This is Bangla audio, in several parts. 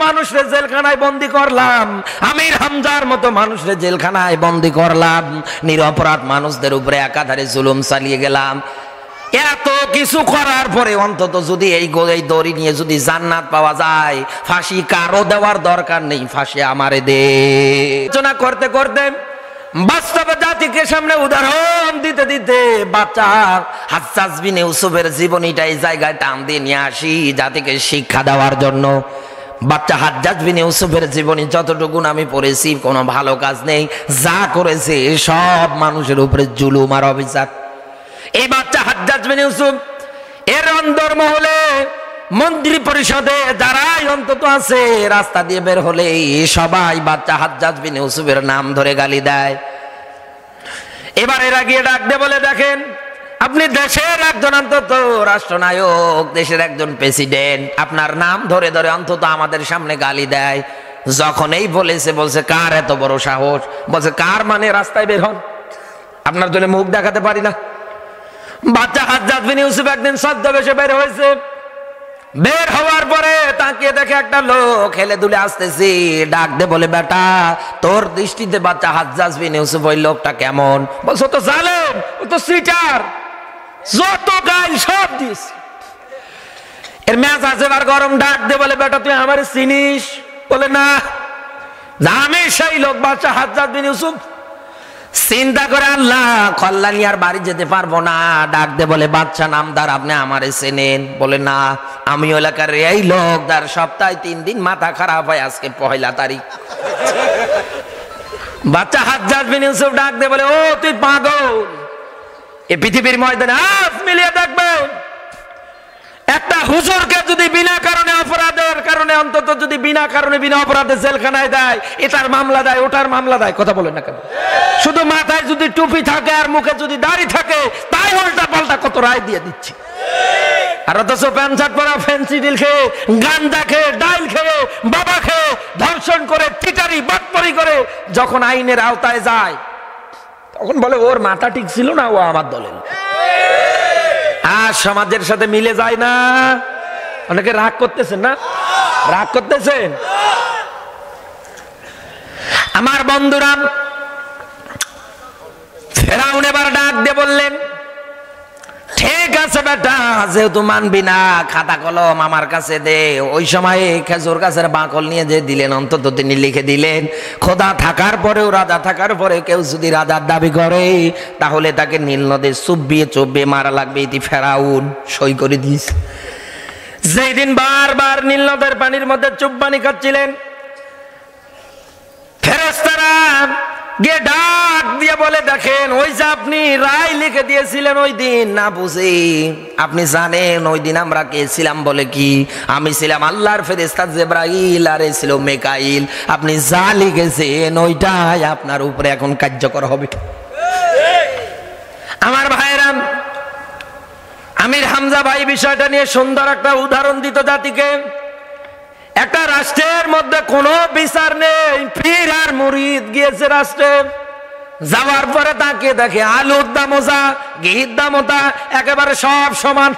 মানুষরে জেলখানায় বন্দী করলাম, আমির হামজার মতো মানুষরে জেলখানায় বন্দী করলাম, নিরপরাধ মানুষদের উপরে একাধারে জুলুম চালিয়ে গেলাম। এত কিছু করার পরে অন্তত যদি এই দড়ি নিয়ে যদি জান্নাত পাওয়া যায়, ফাঁসি কারো দেওয়ার দরকার নেই, ফাঁসি আমারে দে। আলোচনা করতে করতে বাস্তবে জাতিকে সামনে উদাহরণ দিতে দিতে বাচ্চা হাজ্জাজ বিন ইউসুফের জীবনীটা এই জায়গায় টান দিয়ে নিয়ে আসি জাতিকে শিক্ষা দেওয়ার জন্য। বাচ্চা হাজ্জাজ বিন ইউসুফের জীবনী যতটুকু আমি পড়েছি, কোনো ভালো কাজ নেই, যা করেছে সব মানুষের উপরে জুলুম আর অবিচার। এই বাচ্চা হাজ্জাজ বিন ইউসুফ এর অন্দরমহলে মন্ত্রী পরিষদে যারাই অন্তত আছে, রাস্তা দিয়ে বের হলে সবাই বাচ্চা হাজ্জাজ বিন ইউসুফের নাম ধরে গালি দেয়। এবার এরা গিয়ে ডাক দিয়ে বলে, দেখেন আপনি দেশের একজন অন্তত রাষ্ট্রনায়ক, দেশের একজন প্রেসিডেন্ট, আপনার নাম ধরে ধরে অন্তত আমাদের সামনে গালি দেয়। যখন এই বলছে কার এত বড় সাহস, বলছে কার মানে রাস্তায় বের হন, আপনার জন্য মুখ দেখাতে পারি না। বাচ্চা হাজ্জাজ বিন ইউসুফ একদিন ছদ্মবেশে বের হয়েছে। বের হওয়ার পরে তাকিয়ে দেখে একটা লোক হেলে দুলে আসতেছি, ডাক দে বলে, বেটা তোর দৃষ্টিতে বাচ্চা হাজ্জাজ বিন ইউসুফ ওই লোকটা কেমন? বলছো তো জালেম, ও তো সিটার, যত গাইল সব দিস। এর মেজাজ এবার গরম, ডাক দে বলে, বেটা তুই আমার চিনিস? বলে না, আমি সেই লোক বাচ্চা হাজ্জাজ বিন ইউসুফ। চিন্তা করে আল্লাহ কল্যাণী আর বাড়ি যেতে পারবো না, ডাক দে বলে, বাচ্চা নামদার আপনি আমারে চেনেন? বলে না, আমি এলাকার এই লোক, তার সপ্তাহে 3 দিন মাথা খারাপ হয়, আজকে 1 তারিখ। বাচ্চা হাজ্জাজ বিন ইউসুফ ডাক দে বলে, ও তুই পাগল, এ পৃথিবীর ময়দানে আজ মিলিয়ে দেখবে একটা হুজুরকে যদি বিনা কারণে অপরাধের কারণে অন্তত যদি বিনা কারণে বিনা অপরাধে জেলখানায় দেয়, এটার মামলা দেয় ওটার মামলা দেয়, কথা বলেন না কেন? শুধু মাথায় যদি টুপি থাকে আর মুখে যদি দাড়ি থাকে, তাই উল্টা পাল্টা কত রায় দিয়ে দিচ্ছে। আর অথচ প্যান্ট শার্ট পরা, ফ্যান্সি ডিল খেয়ে, গাঞ্জা খেয়ে, ডাইল খেয়ে, বাবা খেয়ে, ধর্ষণ করে, টিটারি বাটপারি করে যখন আইনের আওতায় যায়, তখন বলে ওর মাথা ঠিক ছিল না, ও আমার দলের। আর সমাজের সাথে মিলে যায় না। অনেকে রাগ করতেছেন না, রাগ করতেছেন। আমার বন্ধুরা, ফেরাউন এবার ডাক দিয়ে বললেন, ঠিক আছে বেটা, যেহেতু মানবি না, খাতা কলম আমার কাছে দে। ওই সময়ে খেজুর গাছের বাকল নিয়ে যে দিলেন, অন্তত তিনি লিখে দিলেন, খোদা থাকার পরেও, রাজা থাকার পরে কেউ যদি রাজার দাবি করে, তাহলে তাকে নীল নদে চুবিয়ে মারা লাগবে। এটি ফেরাউন সই করে দিস। যেই দিন বারবার নীল নদের পানির মধ্যে চুব্বানি খাচ্ছিলেন, ফেরেশতারা গিয়ে ডাক দিয়ে বলে, দেখেন ওই যে আপনি রায় লিখে দিয়েছিলেন ওই দিন, না বুঝি আপনি জানেন ওই দিন আমরা কে ছিলাম? বলে কি? আমি ছিলাম আল্লাহর ফেরেশতা জিবরাইল, আর ছিল মিকাইল। আপনি যা লিখেছেন ওইটাই আপনার উপরে এখন কার্যকর হবে। আমার ভাইরা, আমির হামজা ভাই বিষয়টা নিয়ে সুন্দর একটা উদাহরণ দিত জাতিকে। একটা রাষ্ট্রের মধ্যে কোনো বিচার নেই, পীর আর মুরিদ গিয়েছে রাষ্ট্রে, যাওয়ার পরে তাকে দেখে আলুর দামও যা, ঘির দামও তা, একেবারে সব সমান।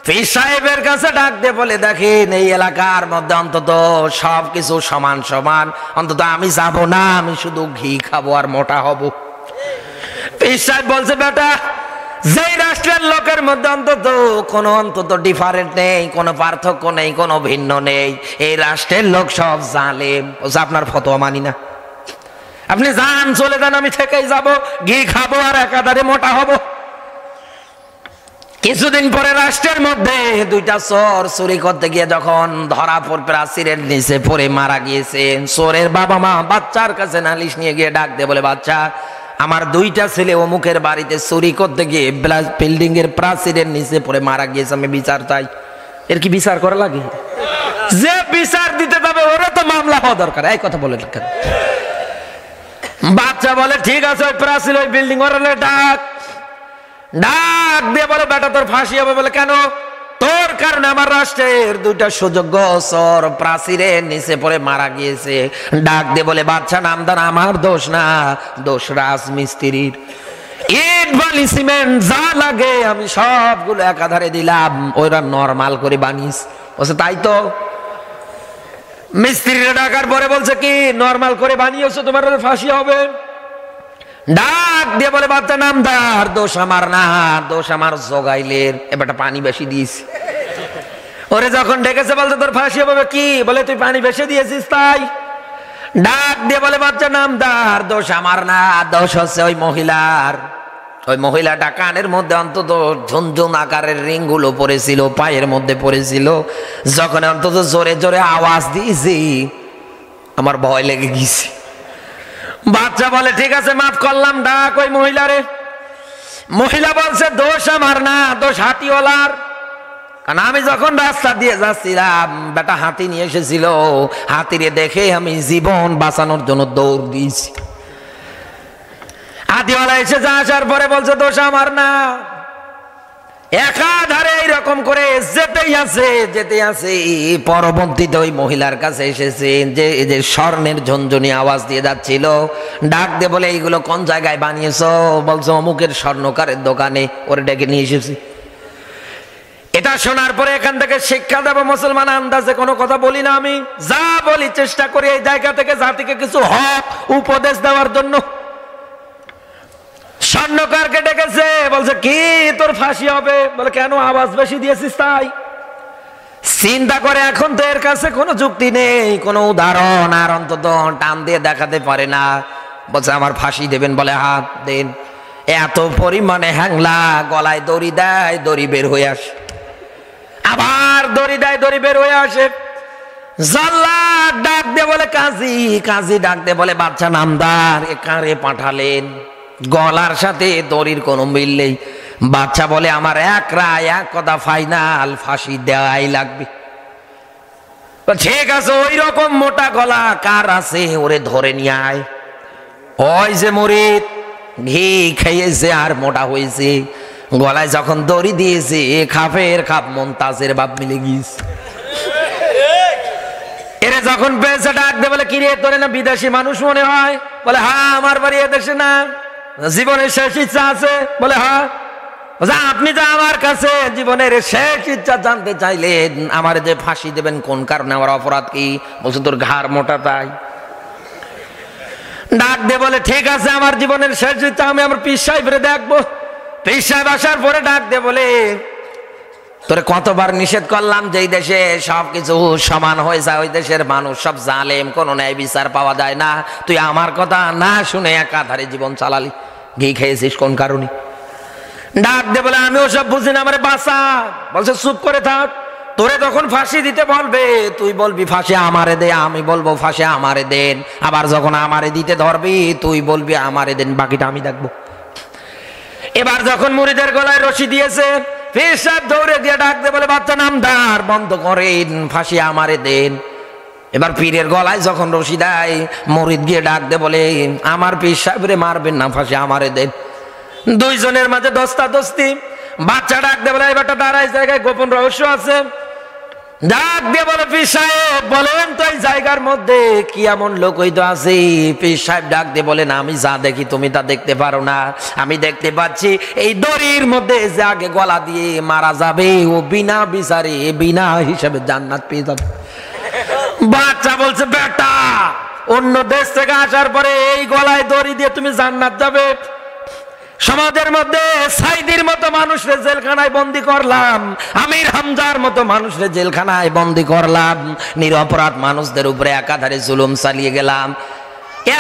পীর সাহেবের কাছে ডাক দিয়ে বলে, দেখেন এই এলাকার মধ্যে অন্তত সবকিছু সমান সমান, অন্তত আমি যাব না, আমি শুধু ঘি খাবো আর মোটা হব। পীর সাহেব বলছে, বেটা যেই রাষ্ট্রের লোকের মধ্যে অন্তত ডিফারেন্ট নেই, কোনো পার্থক্য নেই, কোনো ভিন্ন নেই, এই রাষ্ট্রের লোক সব জালেম। আপনার ফতোয়া মানি না, আপনি যান, চলে যান, আমি থেকেই যাব, ঘি খাবো আর একাধারে মোটা হব। কিছুদিন পরে রাষ্ট্রের মধ্যে 2টা চোর চুরি করতে গিয়ে যখন ধরা পড়ে প্রাচীরের নিচে পড়ে মারা গিয়েছেন, চোরের বাবা মা বাচ্চার কাছে নালিশ নিয়ে গিয়ে ডাক দিয়ে বলে, বাচ্চা আমার 2টা ছেলে অমুকের বাড়িতে চুরি করতে গিয়ে বিল্ডিং এর প্রাচীরের নিচে পড়ে মারা গিয়েছে, আমি বিচার চাই। এর কি বিচার করা লাগে? যে বিচার দিতে যাবে ওরা তো মামলা হওয়া দরকার। এই কথা বলে কেন? বাচ্চা বলে, ঠিক আছে, ওই প্রাচীর ওই বিল্ডিং ওরা ডাক দিয়ে বলে, বেটা তোর ফাঁসি হবে। বলে কেন? তোর কারণে আমার রাষ্ট্রের 2টা সুযোগ্য চোর প্রাচীরের নিচে পড়ে মারা গিয়েছে। ডাক দিয়ে বলে, বাচ্চা নামদার আমার দোষ না, দোষ রাজমিস্ত্রির। ইট বালি সিমেন্ট যা লাগে আমি সবগুলো একাধারে দিলাম, ওরা নরমাল করে বানিস। বলছে তাই তো, মিস্ত্রিরা ডাকার পরে বলছে কি নরমাল করে বানিয়েছো, তোমার ফাঁসি হবে। ডাক দিয়ে বলে বাচ্চা নামদার, দোষ আমার না, দোষ আমার জগাইলের, এবারটা পানি বেশি দিয়েছি। ওরে যখন ডেকেছে বলছে তোর ফাঁসি হবে, কি বলে তুই পানি বেশি দিয়েছিস তাই। ডাক দিয়ে বলে বাচ্চা নামদার, দোষ আমার না, দোষ হচ্ছে ওই মহিলার। ওই মহিলাটা কানের মধ্যে অন্তত ঝুনঝুন আকারের রিং গুলো পড়েছিল, পায়ের মধ্যে পড়েছিল, যখন অন্তত জোরে জোরে আওয়াজ দিয়েছি আমার ভয় লেগে গেছে। বাচ্চা বলে ঠিক আছে মাফ করলাম, ডাক ওই মহিলারে। মহিলা বলছে দোষ আমার না, দোষ হাতিওয়ালার। কারণ আমি যখন রাস্তা দিয়ে যাচ্ছিলাম বেটা হাতি নিয়ে এসেছিল, হাতিরে দেখে আমি জীবন বাঁচানোর জন্য দৌড় দিয়েছি। হাতিওয়ালা এসে আসার পরে বলছে দোষ আমার না। একাধারে এইরকম করে যেতে আছে। পরবর্তীতে ওই মহিলার কাছে এসেছে যে স্বর্ণের ঝনঝনি আওয়াজ দিয়ে যাচ্ছিল। ডাক দিয়ে বলে এইগুলো কোন জায়গায় বানিয়েছো? বলছো অমুকের স্বর্ণকারের দোকানে, ওরে ডেকে নিয়ে এসেছি। এটা শোনার পরে এখান থেকে শিক্ষা দেব মুসলমান, আন্দাজে কোনো কথা বলি না, আমি যা বলি চেষ্টা করি এই জায়গা থেকে জাতিকে কিছু হক উপদেশ দেওয়ার জন্য। স্বর্ণকারকে ডেকেছে, বলছে কি তোর ফাঁসি হবে? বলে কেন, আওয়াজ বেশি দিয়েছিস তাই। চিন্তা করে এখন তো এর কাছে কোনো যুক্তি নেই, কোনো উদাহরণ আর অন্তত টান দিয়ে দেখাতে পারে না। বলছে আমার ফাঁসি দেবেন? বলে হাত দেন। এত পরিমাণে হ্যাংলা, গলায় দড়ি দেয়, দড়ি বের হয়ে আসে, আবার দড়ি দেয়, দড়ি বের হয়ে আসে। জাল্লাদ ডাক দিয়ে বলে কাজী, কাজী ডাক দিয়ে বলে বাচ্চা নামদার, এ কারে পাঠালেন? গলার সাথে দড়ির কোনো মিল নেই। বাচ্চা বলে আমার এক রায়, এক কথা ফাইনাল, ফাঁসি দেওয়াই লাগবে। ঠিক আছে, ওই রকম মোটা গলা কার আছে? ওরে ধরে নিয়ে আয়। ওই যে মুরিদ ঘি খেয়েছে আর মোটা হয়েছে, গলায় যখন দড়ি দিয়েছে খাপের খাপ মুনতাজের বাপ মিলে গিয়েছে। এরে যখন পেয়েছে ডাক দে বলে কিরে তোরে না বিদেশি মানুষ মনে হয়? বলে হ্যাঁ, আমার বাড়ি এদেশে না, জীবনের শেষ ইচ্ছা আছে? বলে হ্যাঁ। আপনি তো আমার কাছে জীবনের শেষ ইচ্ছা জানতে চাইলেন, আমার যে ফাঁসি দেবেন কোন কারণে, আমার অপরাধ কি? বলছে তোর ঘাড় মোটা তাই। ডাক দে বলে ঠিক আছে, আমার জীবনের শেষ ইচ্ছা আমি আমার পীর সাহেবরে দেখবো। পীর সাহেব আসার পরে ডাক দে বলে তোরে কতবার নিষেধ করলাম যে এই দেশে সবকিছু সমান হয়ে যায়, ওই দেশের মানুষ সব জালেম, কোনো ন্যায় বিচার পাওয়া যায় না, তুই আমার কথা না শুনে একাধারে জীবন চালালি, ঘি খেয়েছিস কোন কারণে? ডাক দে বলে আমি ওসব বুঝি না, আমারে বাঁচা। বলছে চুপ করে থাক, তোরে তখন ফাঁসি দিতে বলবে তুই বলবি ফাঁসি আমারে দে, আমি বলবো ফাঁসি আমারে দেন। আবার যখন আমারে দিতে ধরবি তুই বলবি আমারে দেন, বাকিটা আমি দেখবো। এবার যখন মুরিদের গলায় রশি দিয়েছে, পীর সাহেব দৌড়ে দিয়ে ডাক দে বলে বাচ্চা নামদার, বন্ধ করেন, ফাঁসি আমারে দেন। এবার পীরের গলায় যখন রশি দেয়, মুরিদ গিয়ে ডাক দে বলে আমার পীর সাহেবরে মারবেন না, ফাঁসি আমারে দেন। দুইজনের মাঝে দস্তাদস্তি। বাচ্চা ডাক দে বলে এবারটা দাঁড়ায়, জায়গায় গোপন রহস্য আছে। ডাক দিয়ে বলে পীর সাহেব বলেন তো এই জায়গার মধ্যে কি এমন লোক হইতো আছে? পীর সাহেব ডাক দিয়ে বলেন আমি যা দেখি তুমি তা দেখতে পারো না, আমি দেখতে পাচ্ছি এই দড়ির মধ্যে যে আগে গলা দিয়ে মারা যাবে ও বিনা বিচারে বিনা হিসাবে জান্নাত পেয়ে যাবে। বাচ্চা বলছে বেটা, অন্য দেশ থেকে আসার পরে এই গলায় দড়ি দিয়ে তুমি জান্নাত যাবে? সমাজের মধ্যে সাইদির মতো মানুষরে জেলখানায় বন্দি করলাম, আমির হামজার মতো মানুষরে জেলখানায় বন্দি করলাম, নিরপরাধ মানুষদের উপরে একাধারে জুলুম চালিয়ে গেলাম।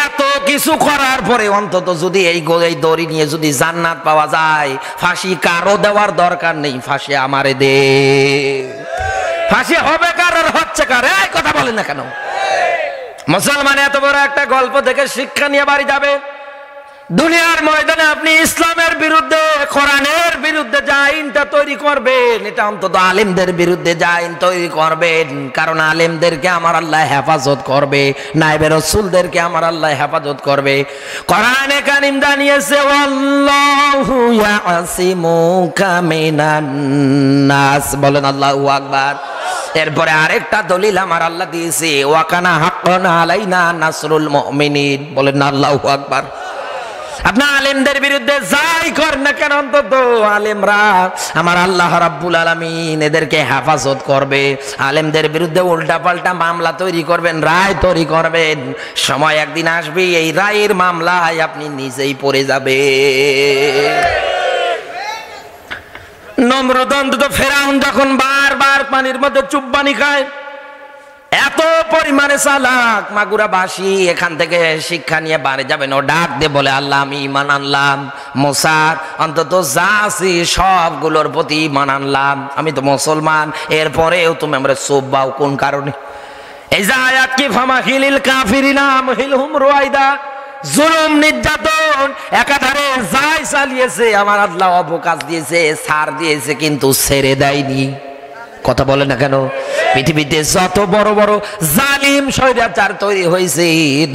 এত কিছু করার পরে অন্তত যদি এই দড়ি নিয়ে যদি জান্নাত পাওয়া যায়, ফাঁসি কারো দেওয়ার দরকার নেই, ফাঁসি আমারে দে। ফাঁসি হবে কার আর হচ্ছে কার? এই কথা বলেন না কেন? মুসলমান এত বড় একটা গল্প দেখে শিক্ষা নিয়ে বাড়ি যাবে। দুনিয়ার ময়দানে আপনি ইসলামের বিরুদ্ধে, কোরআনের বিরুদ্ধে যে আইনটা তৈরি করবেন, এটা অন্তত আলেমদের বিরুদ্ধে যে আইন তৈরি করবেন, কারণ আলেমদেরকে আমার আল্লাহ হেফাজত করবে, নায়েবে রাসূলদেরকে আমার আল্লাহ হেফাজত করবে। কোরআনে কারীম জানিয়েছে আল্লাহু ইয়াসিমুকা মিনান নাস, বলেন আল্লাহু আকবার। এরপরে আরেকটা দলিল আমার আল্লাহ দিয়েছে, ওয়া কানা হাক্কান আলাইনা নাসরুল মুমিনিন, বলেন আল্লাহু আকবার। আপনি আলেমদের বিরুদ্ধে যাই করেন না কেন, অন্তত আলেমরা আমার আল্লাহ রাব্বুল আলামিন এদেরকে হেফাজত করবে। আলেমদের বিরুদ্ধে উল্টা পাল্টা মামলা তৈরি করবেন, রায় তৈরি করবেন, সময় একদিন আসবে এই রায়ের মামলায় আপনি নিজেই পড়ে যাবে। নমরুদ অন্তত ফেরাউন যখন বারবার পানির মধ্যে চুব্বানি খায়, এত পরিমাণে চালাক মাগুরাবাসী এখান থেকে শিক্ষা নিয়ে বাড়ি যাবেন। ও ডাক দিয়ে বলে, আল্লাহ আমি ঈমান আনলাম, মুসার অন্তত যা আছি সবগুলোর প্রতি ঈমান আনলাম, আমি তো মুসলমান, এরপরেও তুমি আমরা সোবাও কোন কারণে? এই যে আয়াত কি ফামাহিলিল কাফিরিনা আমহিলহুম রুয়াইদা, জুলুম নির্যাতন একাধারে যাই চালিয়েছে আমার আল্লাহ অবকাশ দিয়েছে, ছাড় দিয়েছে, কিন্তু ছেড়ে দেয়নি। কথা বলে না কেন? পৃথিবীতে যত বড় বড় জালিম স্বৈরাচার তৈরি হয়েছে,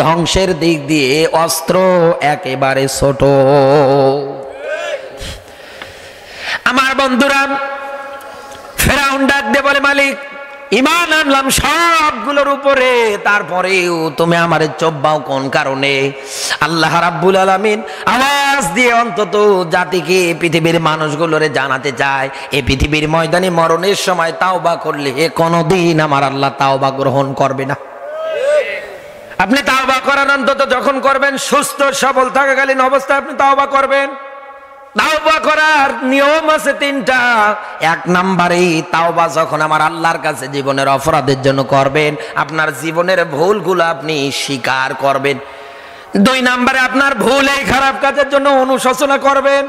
ধ্বংসের দিক দিয়ে অস্ত্র একেবারে ছোট। আমার বন্ধুরা, ফেরাউন ডাক দিয়ে বলে, মালিক ঈমান আনলাম সবগুলোর উপরে, তারপরেও তুমি আমারে চোব্বাও কোন কারণে? আল্লাহ রাব্বুল আলামিন আওয়াজ দিয়ে অন্তত জাতিকে, পৃথিবীর মানুষগুলোরে জানাতে চায়, এই পৃথিবীর ময়দানে মরণের সময় তাওবা করলে কোনোদিন আমার আল্লাহ তাওবা গ্রহণ করবে না। আপনি তাওবা করার অন্তত যখন করবেন সুস্থ সবল থাকাকালীন অবস্থায় আপনি তাওবা করবেন। তাওবা করার নিয়ম আছে তিনটা। এক নম্বরে তাওবা যখন আমার আল্লাহর কাছে জীবনের অপরাধের জন্য করবেন, আপনার জীবনের ভুলগুলো আপনি স্বীকার করবেন। দুই নম্বরে আপনার ভুল এই খারাপ কাজের জন্য অনুশোচনা করবেন।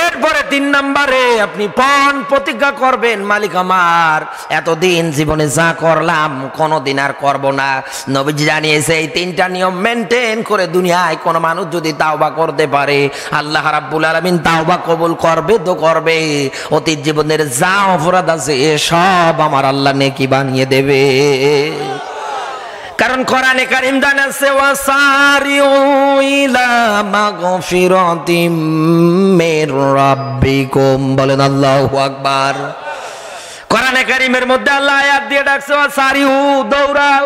এরপরে তিন নম্বরে আপনি পণ প্রতিজ্ঞা করবেন, মালিক আমার এতদিন জীবনে যা করলাম কোনোদিন আর করব না। নবীজি জানিয়েছে এই তিনটা নিয়ম মেনটেন করে দুনিয়ায় কোন মানুষ যদি তাওবা করতে পারে, আল্লাহ রাব্বুল আলামিন তাওবা কবুল করবে তো করবে, অতীত জীবনের যা অপরাধ আছে সব আমার আল্লাহ নেকি বানিয়ে দেবে। কারণ কোরআনে কারীম জানাচ্ছে, ওয়াসারিউ ইলা মাগফিরাতিম মির রাব্বিকুম, বলেন আল্লাহু আকবার। কোরআনে কারীমের মধ্যে আল্লাহ আয়াত দিয়ে ডাকছে, ওয়াসারিউ, দৌড়াও।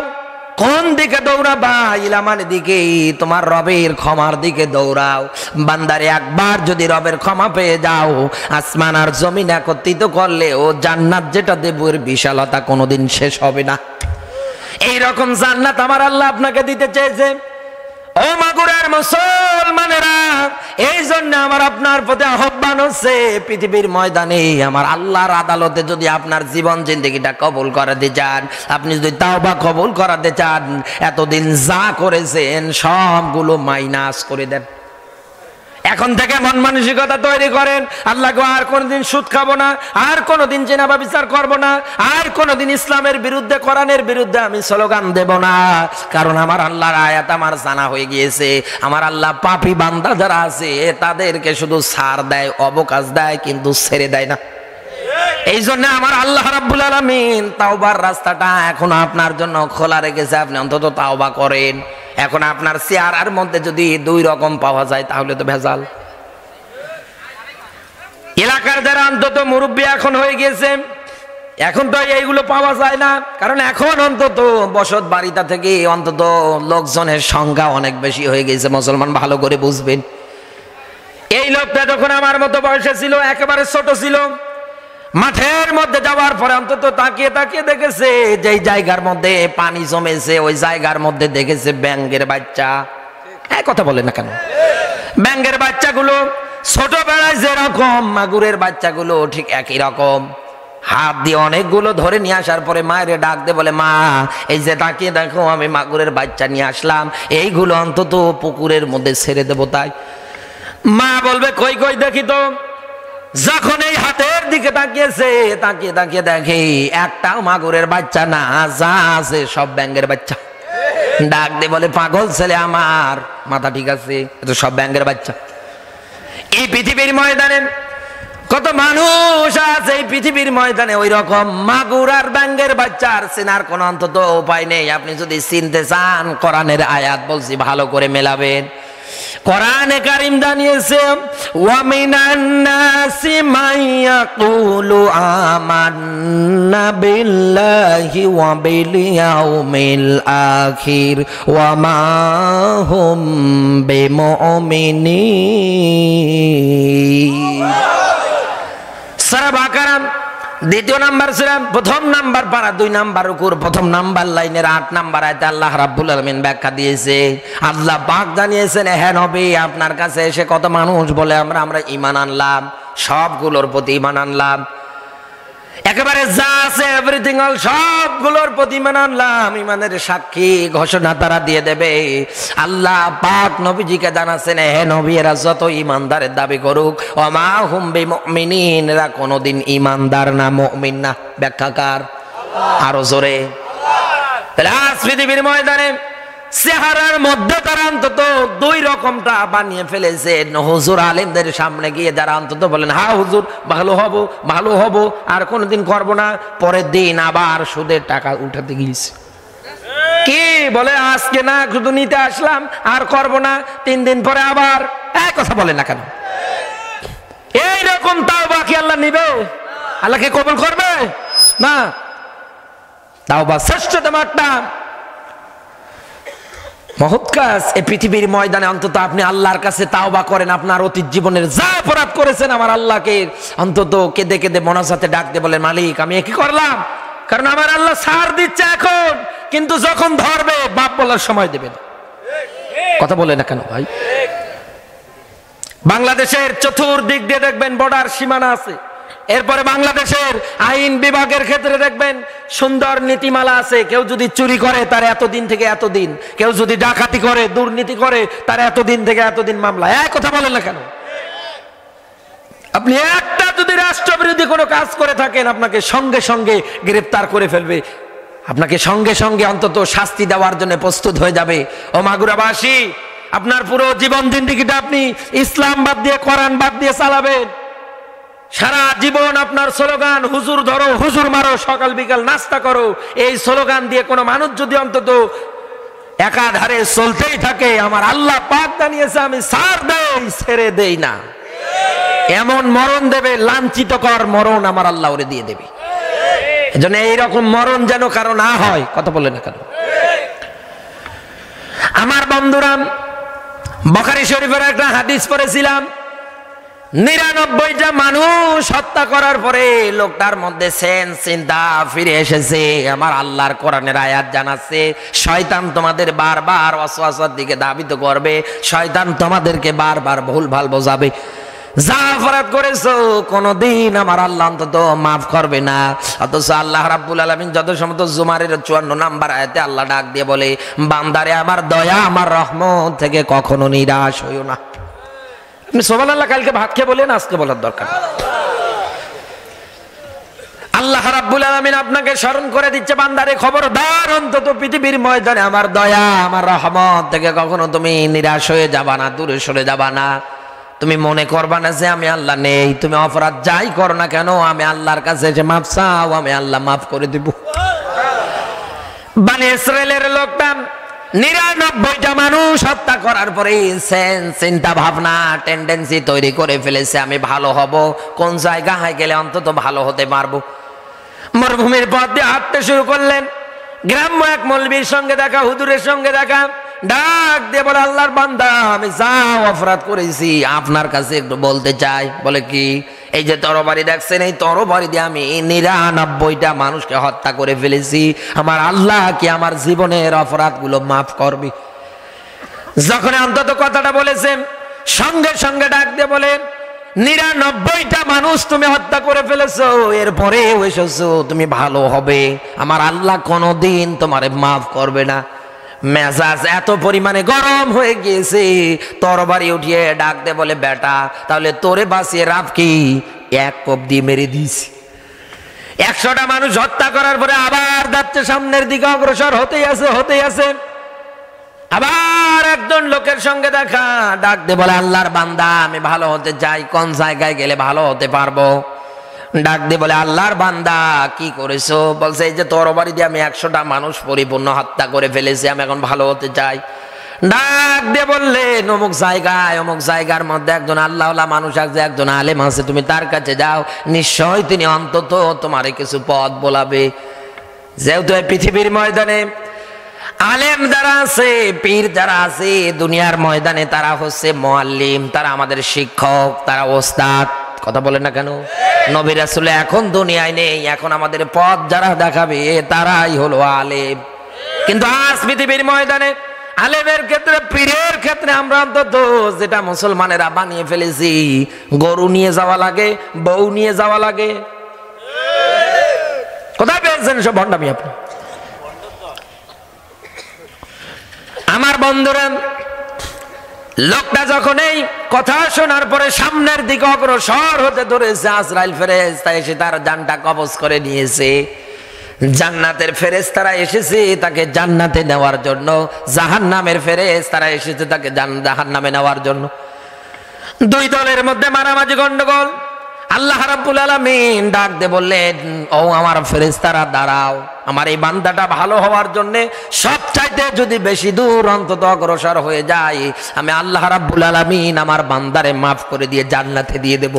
কোন দিকে দৌড়াবা? ইলা মানে দিকে, তোমার রবের ক্ষমার দিকে দৌড়াও। বান্দারে একবার যদি রবের ক্ষমা পেয়ে যাও, আসমান আর জমিন একত্রিত করলে ও জান্নাত যেটা দেব এর বিশালতা কোনোদিন শেষ হবে না। এই রকম জান্নাত আমার আল্লাহ আপনাকে দিতে চেয়েছে। ও মাগুরার মুসলমানেরা, এই জন্য আমার আপনার প্রতি আহ্বান হচ্ছে, পৃথিবীর ময়দানে আমার আল্লাহর আদালতে যদি আপনার জীবন জিন্দেগিটা কবুল করাতে চান, আপনি যদি তাওবা কবুল করাতে চান, এতদিন যা করেছেন সবগুলো মাইনাস করে দেন। এখন থেকে মন মানসিকতা তৈরি করেন, আল্লাহকে আর কোনোদিন সুদ খাবো না, আর কোনোদিন জেনা ব্যভিচার করবো না, আর কোনোদিন ইসলামের বিরুদ্ধে, কোরআনের বিরুদ্ধে আমি স্লোগান দেব না। কারণ আমার আল্লাহর আয়াত আমার জানা হয়ে গিয়েছে, আমার আল্লাহ পাপী বান্দা যারা আছে তাদেরকে শুধু ছাড় দেয়, অবকাশ দেয়, কিন্তু ছেড়ে দেয় না। এই জন্য আমার আল্লাহ রাব্বুল আলামিন তাওবার রাস্তাটা এখনো আপনার জন্য খোলা রেখেছে, আপনি অন্তত তাওবা করেন। এখন আপনার চেহারার মধ্যে যদি দুই রকম পাওয়া যায় তাহলে তো ভেজাল। এলাকার যারা অন্তত মুরব্বী এখন হয়ে গিয়েছে, এখন তো এইগুলো পাওয়া যায় না, কারণ এখন অন্তত বসত বাড়িটা থেকে অন্তত লোকজনের সংখ্যা অনেক বেশি হয়ে গেছে। মুসলমান ভালো করে বুঝবেন, এই লোকটা যখন আমার মতো বয়সে ছিল, একেবারে ছোট ছিল, মাঠের মধ্যে যাওয়ার পরে অন্তত তাকিয়ে তাকিয়ে দেখেছে যেই জায়গার মধ্যে পানি জমেছে ওই জায়গার মধ্যে দেখেছে ব্যাঙের বাচ্চা। কথা বলে না কেন? ব্যাঙের বাচ্চাগুলো ছোটবেলায় যেরকম, মাগুরের বাচ্চাগুলো ঠিক একই রকম। হাত দিয়ে অনেকগুলো ধরে নিয়ে আসার পরে মায়ের ডাক দে, বলে মা এই যে তাকিয়ে দেখো আমি মাগুরের বাচ্চা নিয়ে আসলাম, এইগুলো অন্তত পুকুরের মধ্যে ছেড়ে দেবো। তাই মা বলবে কই কই দেখি তো। যখন এই হাতের দিকে তাকিয়েছে, তাকিয়ে তাকিয়ে দেখে একটাও মাগুরের বাচ্চা না, যা আছে সব ব্যাঙের বাচ্চা। ডাক দে বলে, পাগল ছেলে আমার, মাথা ঠিক আছে, এটা সব ব্যাঙের বাচ্চা। এই পৃথিবীর ময়দানে কত মানুষ আছে, এই পৃথিবীর ময়দানে ওই রকম মাগুর আর ব্যাঙের বাচ্চার চেনার কোন অন্তত উপায় নেই। আপনি যদি চিনতে চান, কোরআনের আয়াত বলছি ভালো করে মেলাবেন। কোরআনে কারীম জানিয়েছে ওয়া মিনান নাসি মান ইয়াকুলু আমান্না বিল্লাহি ওয়া বিল ইয়াউমিল আখির ওয়া মা হুম বিমুমিনিন। সূরা বাকারা দ্বিতীয় নাম্বার সূরা প্রথম নাম্বার পারা 2 নাম্বার রুকুর প্রথম নাম্বার লাইনের 8 নাম্বার আয়াতে আল্লাহ রাব্বুল আলামিন ব্যাখ্যা দিয়েছে। আল্লাহ পাক জানিয়েছেন হে নবী আপনার কাছে এসে কত মানুষ বলে আমরা ঈমান আনলাম, সবগুলোর প্রতি ঈমান আনলাম, একেবারে যা আছে এভরিথিং অল সবগুলোর প্রতি ঈমান আনলাম। ঈমানের সাক্ষী ঘোষণা তারা দিয়ে দেবে। আল্লাহ পাক নবীজিকে জানাচ্ছেন হে নবী এরা যত ঈমানদারের দাবি করুক ওয়া মা হুম বিমুমিনিন এরা কোনোদিন ঈমানদার না, মুমিন না। ব্যাখ্যাকার আরো জোরে। তাহলে আজ পৃথিবীর ময়দানে চেহারার মধ্যে তারা অন্তত 2 রকমটা বানিয়ে ফেলেছে। হুজুর আলেমদের সামনে গিয়ে যারা অন্তত বলেন হ্যাঁ হুজুর ভালো হব আর কোনোদিন করব না, পরের দিন আবার সুদের টাকা উঠাতে গিয়েছে। কি বলে আজকে না শুধু নিতে আসলাম আর করব না, 3 দিন পরে আবার এক কথা বলে না কেন? এইরকম তাওবা কি আল্লাহ নিবে? আল্লাহকে কবুল করবে না। তাওবা শ্রেষ্ঠতম একটা মহৎ কাজ। এই পৃথিবীর ময়দানে অন্তত আপনি আল্লাহর কাছে তাওবা করেন, আপনার অতীত জীবনের যা অপরাধ করেছেন আমার আল্লাহকে অন্তত কেঁদে কেঁদে মোনাজাতে ডাক দিয়ে বলেন মালিক আমি কি করলাম, কারণ আমার আল্লাহ ছাড় দিচ্ছে এখন, কিন্তু যখন ধরবে বাপ বলার সময় দেবে না। কথা বলে না কেন ভাই? বাংলাদেশের চতুর্দিক দিয়ে দেখবেন বর্ডার সীমানা আছে, এরপরে বাংলাদেশের আইন বিভাগের ক্ষেত্রে দেখবেন সুন্দর নীতিমালা আছে। কেউ যদি চুরি করে তার এতদিন থেকে এতদিন, কেউ যদি ডাকাতি করে দুর্নীতি করে তার এতদিন থেকে এতদিন মামলা। এক কথা বলেন না কেন? আপনি একটা যদি রাষ্ট্রবিরোধী কোনো কাজ করে থাকেন আপনাকে সঙ্গে সঙ্গে গ্রেফতার করে ফেলবে, আপনাকে সঙ্গে সঙ্গে অন্তত শাস্তি দেওয়ার জন্য প্রস্তুত হয়ে যাবে। ও মাগুরাবাসী আপনার পুরো জীবন জিন্দেগিটা আপনি ইসলাম বাদ দিয়ে কোরআন বাদ দিয়ে চালাবেন। সারা জীবন আপনার স্লোগান হুজুর ধরো হুজুর মারো সকাল বিকাল নাস্তা করো, এই স্লোগান দিয়ে কোনো মানুষ যদি অন্তত একাধারে চলতেই থাকে আমার আল্লাহ পাক জানিয়েছে আমি ছাড় দেই ছেড়ে দেই না। এমন মরণ দেবে লাঞ্ছিতকর মরণ আমার আল্লাহ ওরে দিয়ে দেবে। এজন্য এইরকম মরণ যেন কারো না হয়। কথা বলে না কেন? আমার বন্ধুরা বুখারী শরীফের একটা হাদিস পড়েছিলাম, 99টা মানুষ হত্যা করার পরে লোকটার মধ্যে সেন্স চিন্তা ফিরে এসেছে। আমার আল্লাহর কোরআনের আয়াত জানাচ্ছে শয়তান তোমাদের বারবার ওয়াসওয়াসার দিকে ধাবিত করবে, শয়তান তোমাদেরকে বারবার ভুলভাল বোঝাবে। যা অপরাধ করেছো কোনদিন আমার আল্লাহ অন্তত মাফ করবে না। অথচ আল্লাহ রাব্বুল আলামিন যত সময় জুমারের 54 নাম্বার আয়াতে আল্লাহ ডাক দিয়ে বলে বান্দারে আমার দয়া আমার রহমত থেকে কখনো নিরাশ হইও না। আপনি সুবহানাল্লাহ কালকে ভাত খেয়ে বলেন, আজকে বলার দরকার। আল্লাহ রাব্বুল আলামিন আপনাকে স্মরণ করে দিচ্ছে বান্দারে খবরদার অন্তত পৃথিবীর ময়দানে আমার দয়া আমার রহমত থেকে কখনো তুমি নিরাশ হয়ে যাবা না, দূরে সরে যাবা না। তুমি মনে করবা না যে আমি আল্লাহ নেই, তুমি অপরাধ যাই করো না কেন আমি আল্লাহর কাছে এসে মাফ চাও, আমি আল্লাহ মাফ করে দিব। বনি ইসরাইলের লোকটা 99টা মানুষ হত্যা করার পরে চিন্তা ভাবনা টেন্ডেন্সি তৈরি করে ফেলেছে আমি ভালো হব, কোন জায়গায় গেলে অন্তত ভালো হতে পারবো। মরুভূমির পথ দিয়ে হাঁটতে শুরু করলেন। গ্রাম্য এক মৌলবীর সঙ্গে দেখা, হুজুরের সঙ্গে দেখা, ডাক দিয়ে বলে আল্লাহর বান্দা আমি যা অপরাধ করেছি আপনার কাছে একটু বলতে চাই। বলে কি? এই যে তরবারি দেখছেন এই তরবারি দিয়ে আমি 99টা মানুষকে হত্যা করে ফেলেছি, আমার আল্লাহ কি আমার জীবনের অপরাধগুলো মাফ করবে? যখন অন্তত কথাটা বলেছেন সঙ্গে সঙ্গে ডাক দিয়ে বলেন 99টা মানুষ তুমি হত্যা করে ফেলেছো, এরপরে এসেছো তুমি ভালো হবে, আমার আল্লাহ কোনোদিন তোমারে মাফ করবে না। মেজাজ এত পরিমাণে গরম হয়ে গিয়েছে, তরবারি উঠিয়ে ডাক দে বলে বেটা তাহলে তোরে বাঁচিয়ে রাখ কি, এক কোপ দিয়ে মেরে দিয়েছি। 100টা মানুষ হত্যা করার পরে আবার যাচ্ছে সামনের দিকে অগ্রসর হতেই আছে। আবার একজন লোকের সঙ্গে দেখা, ডাক দে বলে আল্লাহর বান্দা আমি ভালো হতে চাই, কোন জায়গায় গেলে ভালো হতে পারবো? ডাক দিয়ে বলে আল্লাহর বান্দা কি করেছো? বলছে এই যে তরবারি দিয়ে আমি 100টা মানুষ পরিপূর্ণ হত্যা করে ফেলেছি, আমি এখন ভালো হতে চাই। ডাক দিয়ে বললেন অমুক জায়গায় অমুক জায়গার মধ্যে একজন আল্লাহওয়ালা মানুষ আছে, একজন আলেম আছে, তুমি তার কাছে যাও, নিশ্চয় তিনি অন্তত তোমারে কিছু পথ বলাবে। যেহেতু এই পৃথিবীর ময়দানে আলেম যারা আছে, পীর যারা আছে, দুনিয়ার ময়দানে তারা হচ্ছে মুআল্লিম, তারা আমাদের শিক্ষক, তারা ওস্তাদ। কথা বলেন না কেন? নবী রাসূল এখন দুনিয়ায় নেই, এখন আমাদের পথ যারা দেখাবে তারাই হলো আলেম। কিন্তু আজ পৃথিবীর ময়দানে আলেমের ক্ষেত্রে, পীরের ক্ষেত্রে আমরা অন্তত যেটা মুসলমানেরা বানিয়ে ফেলেছি, গরু নিয়ে যাওয়া লাগে, বউ নিয়ে যাওয়া লাগে। কোথায় পেয়েছেন সব ভণ্ডামি আপনি? আমার বন্ধুরা, লোকটা যখন এই কথা শোনার পরে সামনের দিকে অগ্রসর হতে ধরেছে, আজরাইল ফেরেশতা এসে তার জানটা কবজ করে নিয়েছে। জান্নাতের ফেরেশতারা এসেছে তাকে জান্নাতে নেওয়ার জন্য, জাহান্নামের ফেরেশতারা এসেছে তাকে জাহান্নামে নেওয়ার জন্য। দুই দলের মধ্যে মারামারি গন্ডগোল। আল্লাহ রাব্বুল আলামিন ডাক দিয়ে বললেন, ও আমার ফেরেশতারা দাঁড়াও, আমার এই বান্দাটা ভালো হওয়ার জন্য সবচাইতে যদি বেশি দূর অন্তত অগ্রসর হয়ে যায়, আমি আল্লাহ রাব্বুল আলামিন আমার বান্দারে মাফ করে দিয়ে জান্নাতে দিয়ে দেব।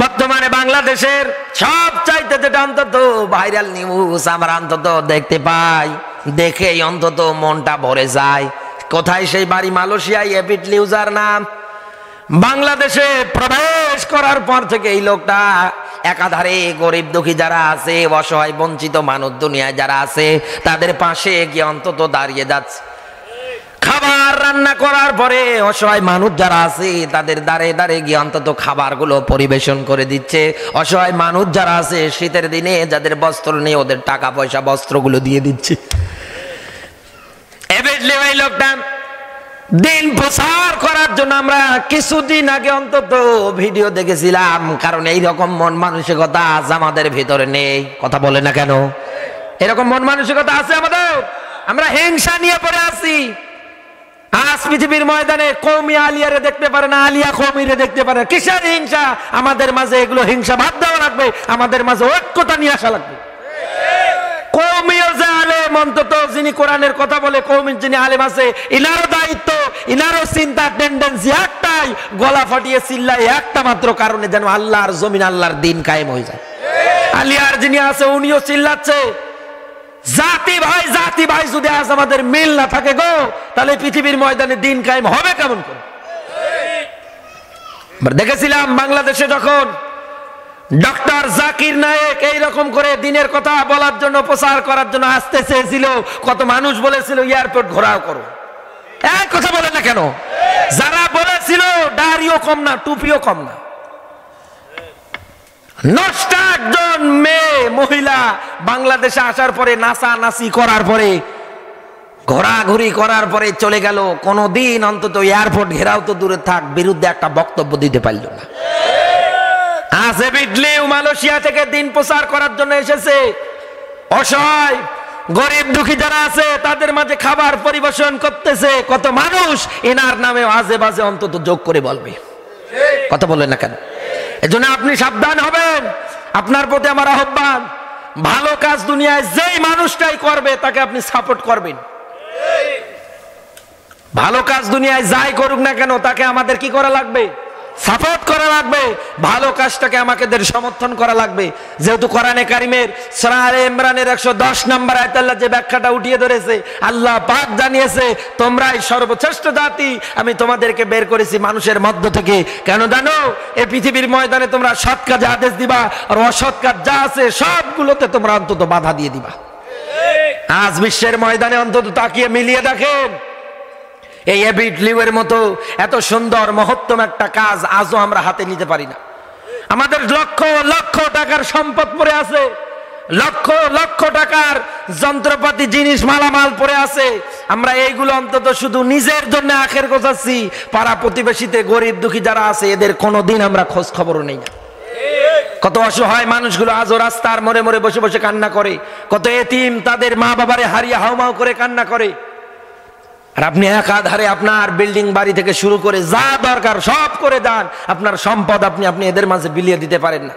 বর্তমানে বাংলাদেশের সবচাইতে যেটা অন্তত ভাইরাল নিউজ আমরা অন্তত দেখতে পাই, দেখেই অন্তত মনটা ভরে যায়। কোথায় সেই বাড়ি? মালয়েশিয়ায় এপিট লিউজার নাম। বাংলাদেশে প্রবেশ করার পর থেকে এই লোকটা একাধারে গরিব দুঃখী যারা আছে, অসহায় বঞ্চিত মানুষ দুনিয়ায় যারা আছে, তাদের পাশে গিয়ে অন্তত দাঁড়িয়ে যাচ্ছে। খাবার রান্না করার পরে অসহায় মানুষ যারা আছে তাদের দাঁড়ে দাঁড়ে গিয়ে অন্তত খাবারগুলো পরিবেশন করে দিচ্ছে। অসহায় মানুষ যারা আছে শীতের দিনে যাদের বস্ত্র নেই, ওদের টাকা পয়সা বস্ত্রগুলো দিয়ে দিচ্ছে। এই লোকটা দিন প্রচার করার জন্য আমরা কিছুদিন আগে অন্তত ভিডিও দেখেছিলাম, কারণ এইরকম মন মানসিকতা আজ আমাদের ভিতরে নেই। কথা বলে না কেন? এরকম মন মানসিকতা আছে আমাদের, আমরা হিংসা নিয়ে পড়ে আছি। আজ পৃথিবীর ময়দানে কওমি আলিয়ারে দেখতে পারে না, আলিয়া কওমিরে দেখতে পারে না। কিসের হিংসা? আমাদের মাঝে এগুলো হিংসা বাদ দেওয়া লাগবে, আমাদের মাঝে ঐক্যতা নিয়ে আসা লাগবে। কওমিও যে আলেম, অন্তত যিনি কোরআনের কথা বলে, কওমির যিনি আলেম আছে, ইনারও দায়িত্ব, ইনারও চিন্তা টেন্ডেন্সি একটাই, গলা ফাটিয়ে চিল্লায় একটা মাত্র কারণে, যেন আল্লাহর জমিন, আল্লাহর দিন কায়েম হয়ে যায়। আলিয়ার যিনি আছে উনিও চিল্লাচ্ছে, জাতি ভাই জাতি ভাই। যদি আজ আমাদের মিল না থাকে গো, তাহলে পৃথিবীর ময়দানে দিন কায়েম হবে কেমন করে? দেখেছিলাম বাংলাদেশে যখন ডক্টর জাকির নায়েক এইরকম করে দিনের কথা বলার জন্য, প্রচার করার জন্য আসতে চেয়েছিল, কত মানুষ বলেছিল এয়ারপোর্ট ঘোরাও করো। এক কথা বলে না কেন? যারা বলেছিল দাড়িও কম না, টুপিও কম না। নষ্ট একজন মেয়ে মহিলা বাংলাদেশে আসার পরে নাচানাচি করার পরে, ঘোরাঘুরি করার পরে চলে গেল। কোনদিন অন্তত এয়ারপোর্ট ঘেরাও তো দূরে থাক, বিরুদ্ধে একটা বক্তব্য দিতে পারল না। আজ এবিডলিউ মালয়েশিয়া থেকে দিন প্রচার করার জন্য এসেছে। অসহায় গরিব দুঃখী যারা আছে তাদের মাঝে খাবার পরিবেশন করতেছে। কত মানুষ এনার নামে আজে বাজে অন্তত যোগ করে বলবে। কথা বলেন না কেন? এজন্য আপনি সাবধান হবেন। আপনার প্রতি আমার আহ্বান, ভালো কাজ দুনিয়ায় যেই মানুষটাই করবে তাকে আপনি সাপোর্ট করবেন। ভালো কাজ দুনিয়ায় যাই করুক না কেন তাকে আমাদের কি করা লাগবে? সাপোর্ট করা লাগবে। ভালো কাজটাকে আমাদের সমর্থন করা লাগবে। যেহেতু কোরআনে কারিমের সূরা আলে ইমরানের 110 নম্বর আয়াতে আল্লাহ যে ব্যাখ্যাটা উঠিয়ে ধরেছে, আল্লাহ পাক জানিয়েছে, তোমরাই সর্বশ্রেষ্ঠ জাতি, আমি তোমাদেরকে বের করেছি মানুষের মধ্য থেকে। কেন জানো? এই পৃথিবীর ময়দানে তোমরা সৎ কাজে আদেশ দিবা, আর অসৎ কাজ যা আছে সবগুলোতে তোমরা অন্তত বাধা দিয়ে দিবা। আজ বিশ্বের ময়দানে অন্তত তাকিয়ে মিলিয়ে দেখেন, এই এবিডলিউয়ের মতো এত সুন্দর মহত্তম একটা কাজ আজও আমরা হাতে নিতে পারি না। আমাদের লক্ষ লক্ষ টাকার সম্পদ পড়ে আছে, লক্ষ লক্ষ টাকার যন্ত্রপাতি জিনিস মালামাল পড়ে আছে। আমরা এইগুলো অন্তত শুধু নিজের জন্য আখের গোছাচ্ছি, পাড়া প্রতিবেশীতে গরিব দুঃখী যারা আছে এদের কোনোদিন আমরা খোঁজ খবরও নেই না। কত অসহায় মানুষগুলো আজও রাস্তার মোড়ে মোড়ে বসে বসে কান্না করে। কত এতিম তাদের মা বাবারে হারিয়ে হাউমাউ করে কান্না করে। আর আপনি একাধারে আপনার বিল্ডিং বাড়ি থেকে শুরু করে যা দরকার সব করে দেন, আপনার সম্পদ আপনি এদের মাঝে বিলিয়ে দিতে পারেন না।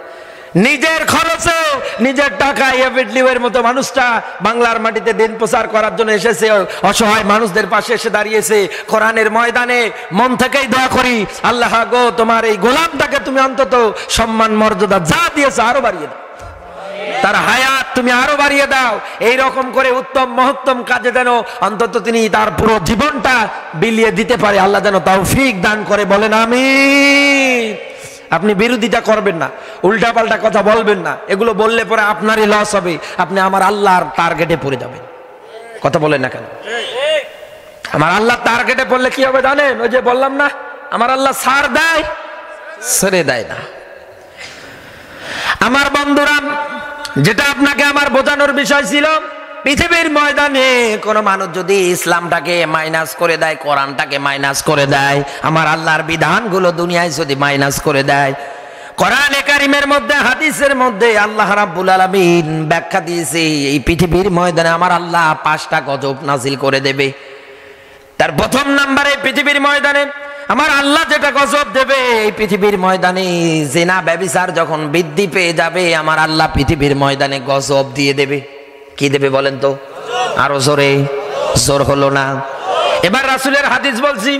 নিজের খরচে নিজের টাকায় এভিডলিওয়ের মতো মানুষটা বাংলার মাটিতে দিন প্রচার করার জন্য এসেছে, অসহায় মানুষদের পাশে এসে দাঁড়িয়েছে। কোরআনের ময়দানে মন থেকেই দোয়া করি, আল্লাহ গো তোমার এই গোলামটাকে তুমি অন্তত সম্মান মর্যাদা যা দিয়েছো আরো বাড়িয়ে দাও, তার হায়াত তুমি আরো বাড়িয়ে দাও। এই রকম করে উত্তম মহত্তম কাজে যেন অন্তত তিনি তার পুরো জীবনটা বিলিয়ে দিতে পারে, আল্লাহ যেন তৌফিক দান করে, বলেন আমিন। আপনি বিরোধিতা করবেন না, উল্টাপাল্টা কথা বলবেন না, এগুলো বললে পরে আপনারই লস হবে, আপনি আমার আল্লাহর টার্গেটে পড়ে যাবেন। কথা বলেন না কেন? আমার আল্লাহর টার্গেটে পড়লে কি হবে জানেন? ওই যে বললাম না, আমার আল্লাহ ছাড় দেয়, ছেড়ে দেয় না। আমার বন্ধুরা, যেটা আপনাকে আমার বোঝানোর বিষয় ছিল, পৃথিবীর ময়দানে কোন মানুষ যদি ইসলামটাকে মাইনাস করে দেয়, কোরআনটাকে মাইনাস করে দেয়, আমার আল্লাহর বিধানগুলো দুনিয়ায় যদি মাইনাস করে দেয়, কোরআনে কারিমের মধ্যে হাদিসের মধ্যে আল্লাহ রাব্বুল আলামিন ব্যাখ্যা দিয়েছে, এই পৃথিবীর ময়দানে আমার আল্লাহ 5টা গজব নাজিল করে দেবে। তার প্রথম নম্বরে পৃথিবীর ময়দানে আমার আল্লাহ যেটা গজব দেবে, এই পৃথিবীর ময়দানে জিনা ব্যভিচার যখন বৃদ্ধি পেয়ে যাবে, আমার আল্লাহ পৃথিবীর ময়দানে গজব দিয়ে দেবে। কি দেবে বলেন তো? আরো জোরে, জোর হলো না। এবার রাসূলের হাদিস বলছি,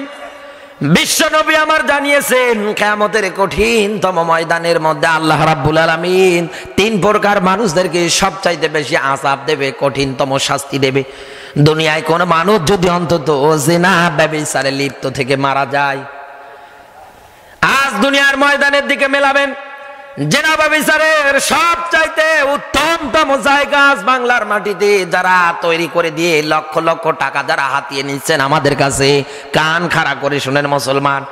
বিশ্ব নবী আমার জানিয়েছেন কিয়ামতের কঠিনতম ময়দানের মধ্যে আল্লাহ রাব্বুল আলামিন 3 প্রকার মানুষদেরকে সবচাইতে বেশি আযাব দেবে, কঠিনতম শাস্তি দেবে। দুনিয়ায় কোন মানুষ যদি অন্তত জিনা ব্যভিচারে লিপ্ত থেকে মারা যায়, আজ দুনিয়ার ময়দানের দিকে মেলাবেন, জিনা ব্যভিচারের সবচাইতে উত্তমতম জায়গা আজ বাংলার মাটিতে যারা তৈরি করে দিয়ে লক্ষ লক্ষ টাকা যারা হাতিয়ে নিচ্ছেন আমাদের কাছে, কান খাড়া করে শুনেন মুসলমান,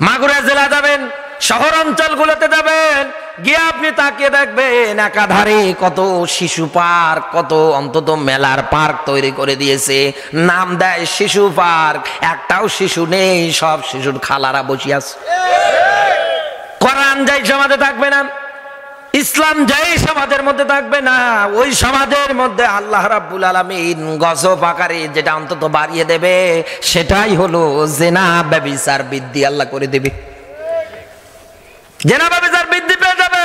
মাগুরা জেলা যাবেন, শহর অঞ্চলগুলোতে যাবেন, গিয়ে আপনি তাকিয়ে দেখবেন একাধারে কত শিশু পার্ক, কত অন্তত মেলার পার্ক তৈরি করে দিয়েছে, নাম দেয় শিশু পার্ক, একটাও শিশু নেই, সব শিশুর খালারা বসে আছে। কোরআন যেই সমাজে থাকবে না, ইসলাম যেই সমাজের মধ্যে থাকবে না, ওই সমাজের মধ্যে আল্লাহ রাব্বুল আলামিন গজব আকারে যেটা অন্তত বাড়িয়ে দেবে, সেটাই হলো জিনা ব্যভিচার বৃদ্ধি আল্লাহ করে দেবে। জিনা ব্যভিচার বৃদ্ধি পেয়ে যাবে।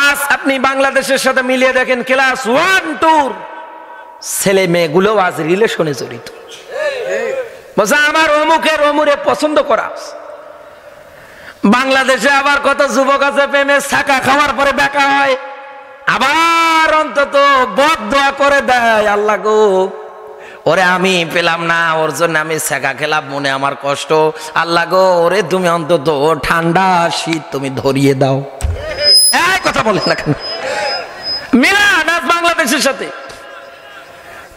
আজ আপনি বাংলাদেশের সাথে মিলিয়ে দেখেন, ক্লাস 1-2 ছেলে মেয়েগুলো আজ রিলেশনে জড়িত, বলছে আমার অমুকের অমুরে পছন্দ করা। বাংলাদেশে আবার কত যুবক আছে প্রেমে ছাকা খাওয়ার পরে বেকা হয়, আবার অন্তত বদদোয়া করে দেয়, আল্লাহ গো ওরে আমি পেলাম না, ওর জন্য আমি ছাকা খেলাম, মনে আমার কষ্ট, আল্লাহ গো ওরে তুমি অন্তত ঠান্ডা শীত তুমি ধরিয়ে দাও। এই কথা বলে না কেন? মিলান আজ বাংলাদেশের সাথে,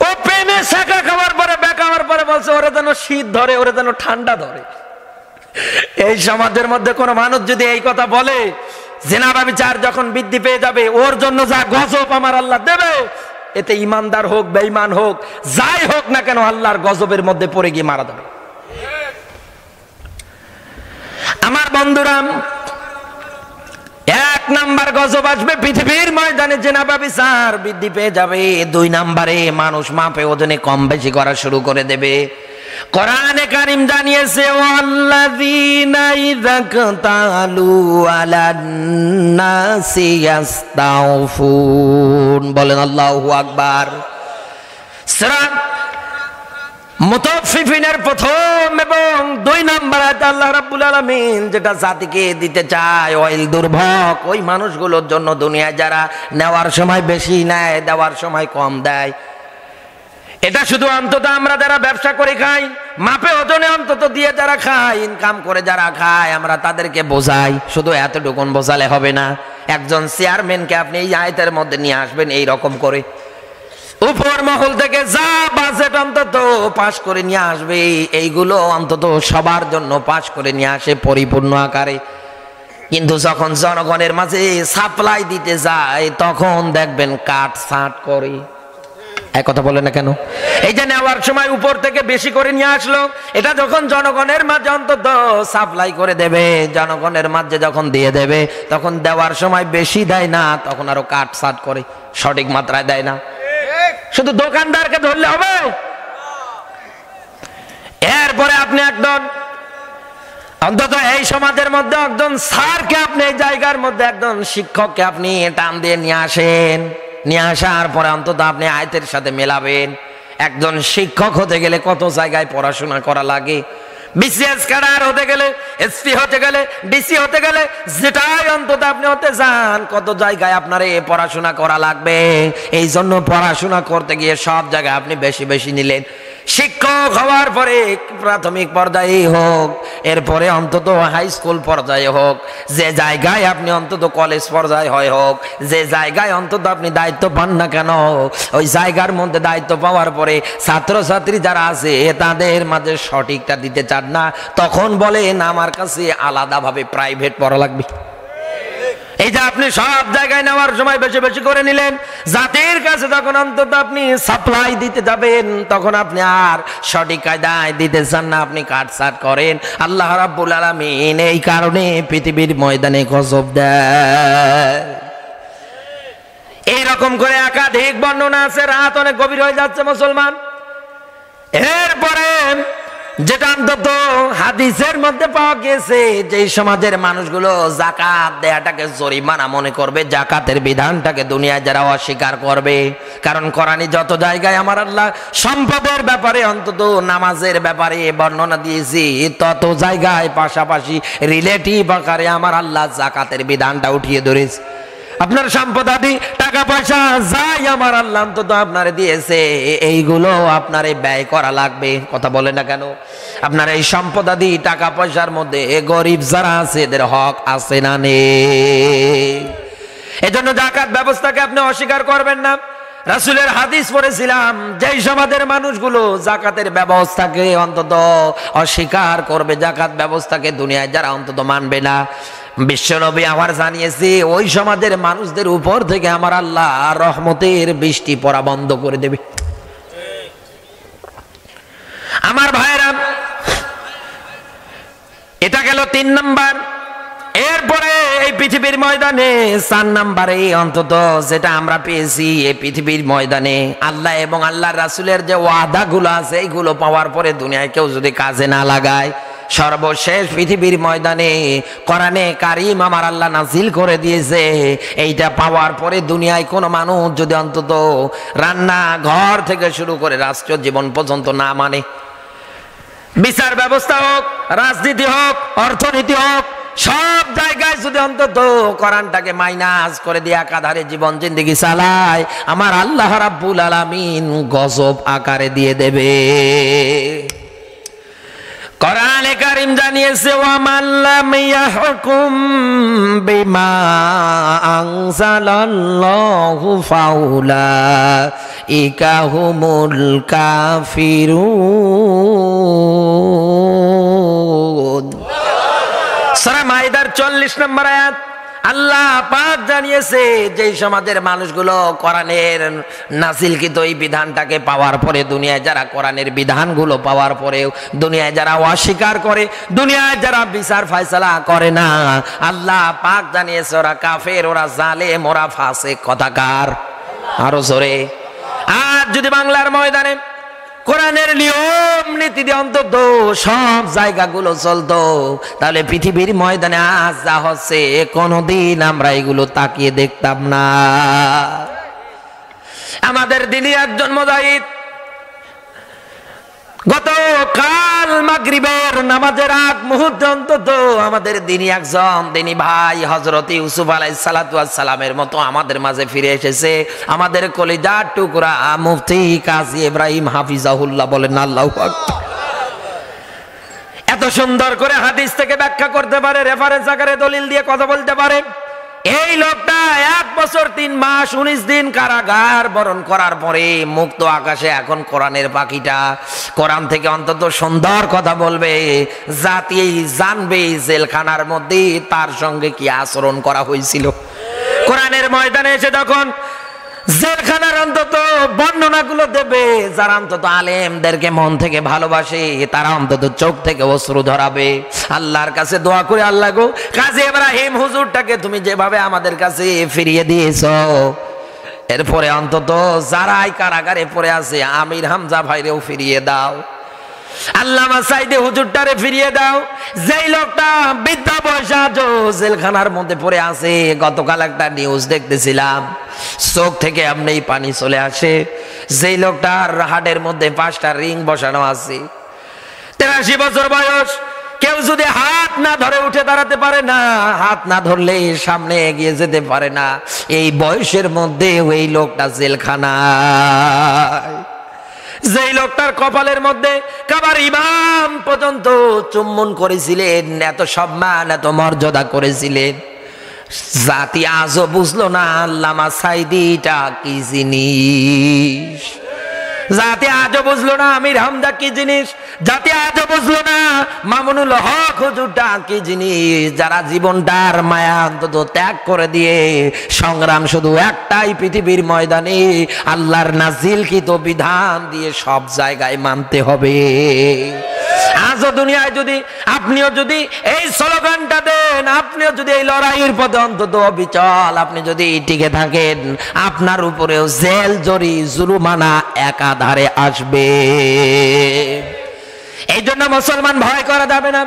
ও প্রেমে ছাকা খাওয়ার পরে বেকা হওয়ার পরে বলছে ওরে যেন শীত ধরে, ওরে যেন ঠান্ডা ধরে। এই সমাজের মধ্যে কোন মানুষ যদি এই কথা বলে, জিনা ব্যভিচার যখন বৃদ্ধি পেয়ে যাবে, ওর জন্য যা গজব আমার আল্লাহ দেবে, এতে ইমানদার হোক বেঈমান হোক যাই হোক না কেন, আল্লাহর গজবের মধ্যে পড়ে গিয়ে মারা যাবে। আমার বন্ধুরা, 1 নাম্বার গজব আসবে, পৃথিবীর ময়দানে জিনা ব্যভিচার বৃদ্ধি পেয়ে যাবে। 2 নাম্বারে মানুষ মাপে ওজনে কম বেশি করা শুরু করে দেবে। কোরআনে কারীম জানিয়েছে, ওয়াল্লাযীনা ইযা কাতালু আলান নাসি ইস্তাওফুন, বলেন আল্লাহু আকবার। সূরা মুতাফফিফিনের 1ম এবং 2 নম্বর আয়াতে আল্লাহ রাব্বুল আলামিন যেটা জাতিকে দিতে চায়, ওয়াইল দুর্ভোগ ওই মানুষগুলোর জন্য দুনিয়ায় যারা নেওয়ার সময় বেশি নেয়, দেওয়ার সময় কম দেয়। এটা শুধু অন্তত আমরা যারা ব্যবসা করে খাই, মাপে ওজনে অন্তত দিয়ে যারা খায়, ইনকাম করে যারা খায়, আমরা তাদেরকে বোঝাই। শুধু এতটুকুন বোঝালে হবে না, একজন চেয়ারম্যানকে আপনি এই আয়াতের মধ্যে নিয়ে আসবেন এই রকম করে, উপর মহল থেকে যা বাজেট অন্তত পাস করে নিয়ে আসবে, এইগুলো অন্তত সবার জন্য পাস করে নিয়ে আসে পরিপূর্ণ আকারে। কিন্তু যখন জনগণের মাঝে সাপ্লাই দিতে যায়, তখন দেখবেন কাট ছাট করে। এক কথা বলে না কেন? এই যে নেওয়ার সময় উপর থেকে বেশি করে নিয়ে আসলো, এটা যখন জনগণের মাঝে অন্তত সাপ্লাই করে দেবে, জনগণের মাঝে যখন দিয়ে দেবে, তখন দেওয়ার সময় বেশি দেয় না, তখন আরো কাটছাট করে, সঠিক মাত্রায় দেয় না। শুধু দোকানদারকে ধরলে হবে? এরপরে আপনি একদম অন্তত এই সমাজের মধ্যে একজন স্যারকে আপনি এই জায়গার মধ্যে একজন শিক্ষককে আপনি টান দিয়ে নিয়ে আসেন, নিয়ে আসার পরে অন্তত আপনি আয়াতের সাথে মেলাবেন। একজন শিক্ষক হতে গেলে কত জায়গায় পড়াশোনা করা লাগে, বিসিএস ক্যাডার হতে গেলে, এসপি হতে গেলে, ডিসি হতে গেলে, যেটাই অন্তত আপনি হতে চান কত জায়গায় আপনার পড়াশোনা করা লাগবে। এই জন্য পড়াশোনা করতে গিয়ে সব জায়গায় আপনি বেশি বেশি নিলেন। শিক্ষক হওয়ার পরে প্রাথমিক পর্যায়ে হোক, এরপরে অন্তত হাই স্কুল পর্যায়ে হোক, যে জায়গায় আপনি অন্তত কলেজ পর্যায়ে হয় হোক, যে জায়গায় অন্তত আপনি দায়িত্ব পান না কেন, ওই জায়গার মধ্যে দায়িত্ব পাওয়ার পরে ছাত্রছাত্রী যারা আছে তাদের মাঝে সঠিকটা দিতে চান না, তখন বলেন আমার কাছে আলাদাভাবে প্রাইভেট পড়া লাগবে। এই যে আপনি সব জায়গায় নেওয়ার সময় বেশি বেশি করে নিলেন, জাতির কাছে যখন অন্তত আপনি সাপ্লাই দিতে যাবেন তখন আপনি আর সঠিক কায়দায় দিতে চান না, আপনি কাটছাট করেন। আল্লাহ রাব্বুল আলামিন এই কারণে পৃথিবীর ময়দানে গজব দেয়। এইরকম করে একাধিক বর্ণনা আছে। রাত অনেক গভীর হয়ে যাচ্ছে মুসলমান। এরপরে যেটা অন্তত হাদিসের মধ্যে পাওয়া গেছে, যে সমাজের মানুষগুলো জাকাত দেয়াটাকে জরিমানা মনে করবে, জাকাতের বিধানটাকে দুনিয়ায় যারা অস্বীকার করবে, কারণ কোরআনে যত জায়গায় আমার আল্লাহ সম্পদের ব্যাপারে অন্তত নামাজের ব্যাপারে বর্ণনা দিয়েছি, তত জায়গায় পাশাপাশি রিলেটিভ আকারে আমার আল্লাহ জাকাতের বিধানটা উঠিয়ে ধরেছে। আপনার সম্পদাদি টাকা পয়সা যাই আমার আল্লাহ অন্তত আপনারে দিয়েছে, এইগুলো আপনারে ব্যয় করা লাগবে। কথা বলে না কেন? আপনার এই সম্পদাদি টাকা পয়সার মধ্যে গরিব যারা আছে এদের হক আছে না নেই? এজন্য জাকাত ব্যবস্থাকে আপনি অস্বীকার করবেন না। রাসূলের হাদিস পড়েছিলাম, যেই সমাজের মানুষগুলো জাকাতের ব্যবস্থাকে অন্তত অস্বীকার করবে, জাকাত ব্যবস্থাকে দুনিয়ায় যারা অন্তত মানবে না, বিশ্বনবী আমার জানিয়েছে ওই সমাজের মানুষদের উপর থেকে আমার আল্লাহ রহমতের বৃষ্টি পড়া বন্ধ করে দেবে। আমার ভাইরা, এটা গেল 3 নাম্বার। এরপরে এই পৃথিবীর ময়দানে 4 নাম্বারে অন্তত যেটা আমরা পেয়েছি, এই পৃথিবীর ময়দানে আল্লাহ এবং আল্লাহর রাসূলের যে ওয়াদাগুলো আছে এইগুলো পাওয়ার পরে দুনিয়ায় কেউ যদি কাজে না লাগায়, সর্বশেষ পৃথিবীর ময়দানে কোরআনে কারীম আমার আল্লাহ নাজিল করে দিয়েছে, এইটা পাওয়ার পরে দুনিয়ায় কোনো মানুষ যদি অন্তত রান্না ঘর থেকে শুরু করে রাষ্ট্রীয় জীবন পর্যন্ত না মানে, বিচার ব্যবস্থা হোক, রাজনীতি হোক, অর্থনীতি হোক, সব জায়গায় যদি অন্তত কোরআনটাকে মাইনাস করে দিয়ে একাধারে জীবন জিন্দেগি চালায়, আমার আল্লাহ রাব্বুল আলামিন গজব আকারে দিয়ে দেবে। কোরআনে কারীম জানিয়েছে, ওয়া মান লাম ইয়াহকুম বিমা আনজালাল্লাহু ফাউলাইকা হুমুল কাফিরুন। সূরা মাইদার 40 নম্বর আয়াত। আল্লাহ পাক জানিয়েছে, যেই সমাজের মানুষগুলো কোরআনের নাজিলকৃত এই বিধানটাকে পাওয়ার পরে দুনিয়ায় যারা কোরআনের বিধানগুলো পাওয়ার পরেও দুনিয়ায় যারা অস্বীকার করে, দুনিয়ায় যারা বিচার ফয়সালা করে না, আল্লাহ পাক জানিয়েছে ওরা কাফের, ওরা জালেম, ওরা ফাসিক। কথাকার আরো জোরে। আর যদি বাংলার ময়দানে কোরআনের নিয়ম নীতি দিয়ে অন্তত সব জায়গাগুলো চলতো, তাহলে পৃথিবীর ময়দানে আজ যা হচ্ছে কোনোদিন আমরা এগুলো তাকিয়ে দেখতাম না। আমাদের দিনই একজন মুজাহিদ গতকাল মাগরিবের নামাজের আগ মুহূর্তে অন্তত আমাদের দিনই একজন দিনী ভাই হযরত ইউসুফ আলাইহিস সালাতু ওয়াস সালামের মতো আমাদের মাঝে ফিরে এসেছে। আমাদের কলিজার টুকরা মুফতি কাজী ইব্রাহিম হাফিজাহুল্লাহ, বলেন আল্লাহু আকবার। এত সুন্দর করে হাদিস থেকে ব্যাখ্যা করতে পারে, রেফারেন্স আকারে দলিল দিয়ে কথা বলতে পারে। এই লোকটা 1 বছর 3 মাস 19 দিন কারাগার বরণ করার পরে মুক্ত আকাশে এখন কোরআনের পাখিটা কোরআন থেকে অন্তত সুন্দর কথা বলবে, জাতি জানবে জেলখানার মধ্যে তার সঙ্গে কি আচরণ করা হয়েছিল। কোরআনের ময়দানে এসে যখন জেলখানার অন্তত বর্ণনাগুলো দেবে, যারা অন্তত আলেমদেরকে মন থেকে ভালোবাসে তারা অন্তত চোখ থেকে অশ্রু ধরাবে। আল্লাহর কাছে দোয়া করে, আল্লাহ গো, কাজী ইব্রাহিম হুজুরটাকে তুমি যেভাবে আমাদের কাছে ফিরিয়ে দিয়েছো, এরপরে অন্তত যারাই কারাগারে পড়ে আছে আমির হামজা ভাইরেও ফিরিয়ে দাও। আল্লামা সাইদি হুজুরটারে ফিরিয়ে দাও। যেই লোকটা বৃদ্ধা বয়সা জেলখানার মধ্যে পড়ে আছে, গতকাল একটা নিউজ দেখতেছিলাম, চোখ থেকে এমনি পানি চলে আসে। যেই লোকটার হাটের মধ্যে 5টা রিং বসানো আছে, 83 বছর বয়স, কেউ যদি হাত না ধরে উঠে দাঁড়াতে পারে না, হাত না ধরলে সামনে এগিয়ে যেতে পারে না, এই বয়সের মধ্যে ওই লোকটা জেলখানায়। যেই লোকটার কপালের মধ্যে কাবার ইমাম পর্যন্ত চুম্বন করেছিলেন, এত সম্মান এত মর্যাদা করেছিলেন, জাতি আজও বুঝলো না আল্লামা সাইদিটা কি জিনিস। জাতি আজও বুঝলো না আমির হামজা কি জিনিস। জাতি আজও বুঝলো না মামুনুল হক হুজুরটা কি জিনিস। যারা জীবনটার মায়া অন্তত ত্যাগ করে দিয়ে সংগ্রাম শুধু একটাই, পৃথিবীর ময়দানে আল্লাহর নাজিলকৃত বিধান দিয়ে সব জায়গায় মানতে হবে। আজও দুনিয়ায় যদি আপনিও যদি এই স্লোগানটা দেন, আপনিও যদি এই লড়াইয়ের পথে অন্তত অবিচল আপনি যদি টিকে থাকেন, আপনার উপরেও জেল জরি জুলুমানা একাধারে আসবে। এই জন্য মুসলমান ভয় করা যাবে না।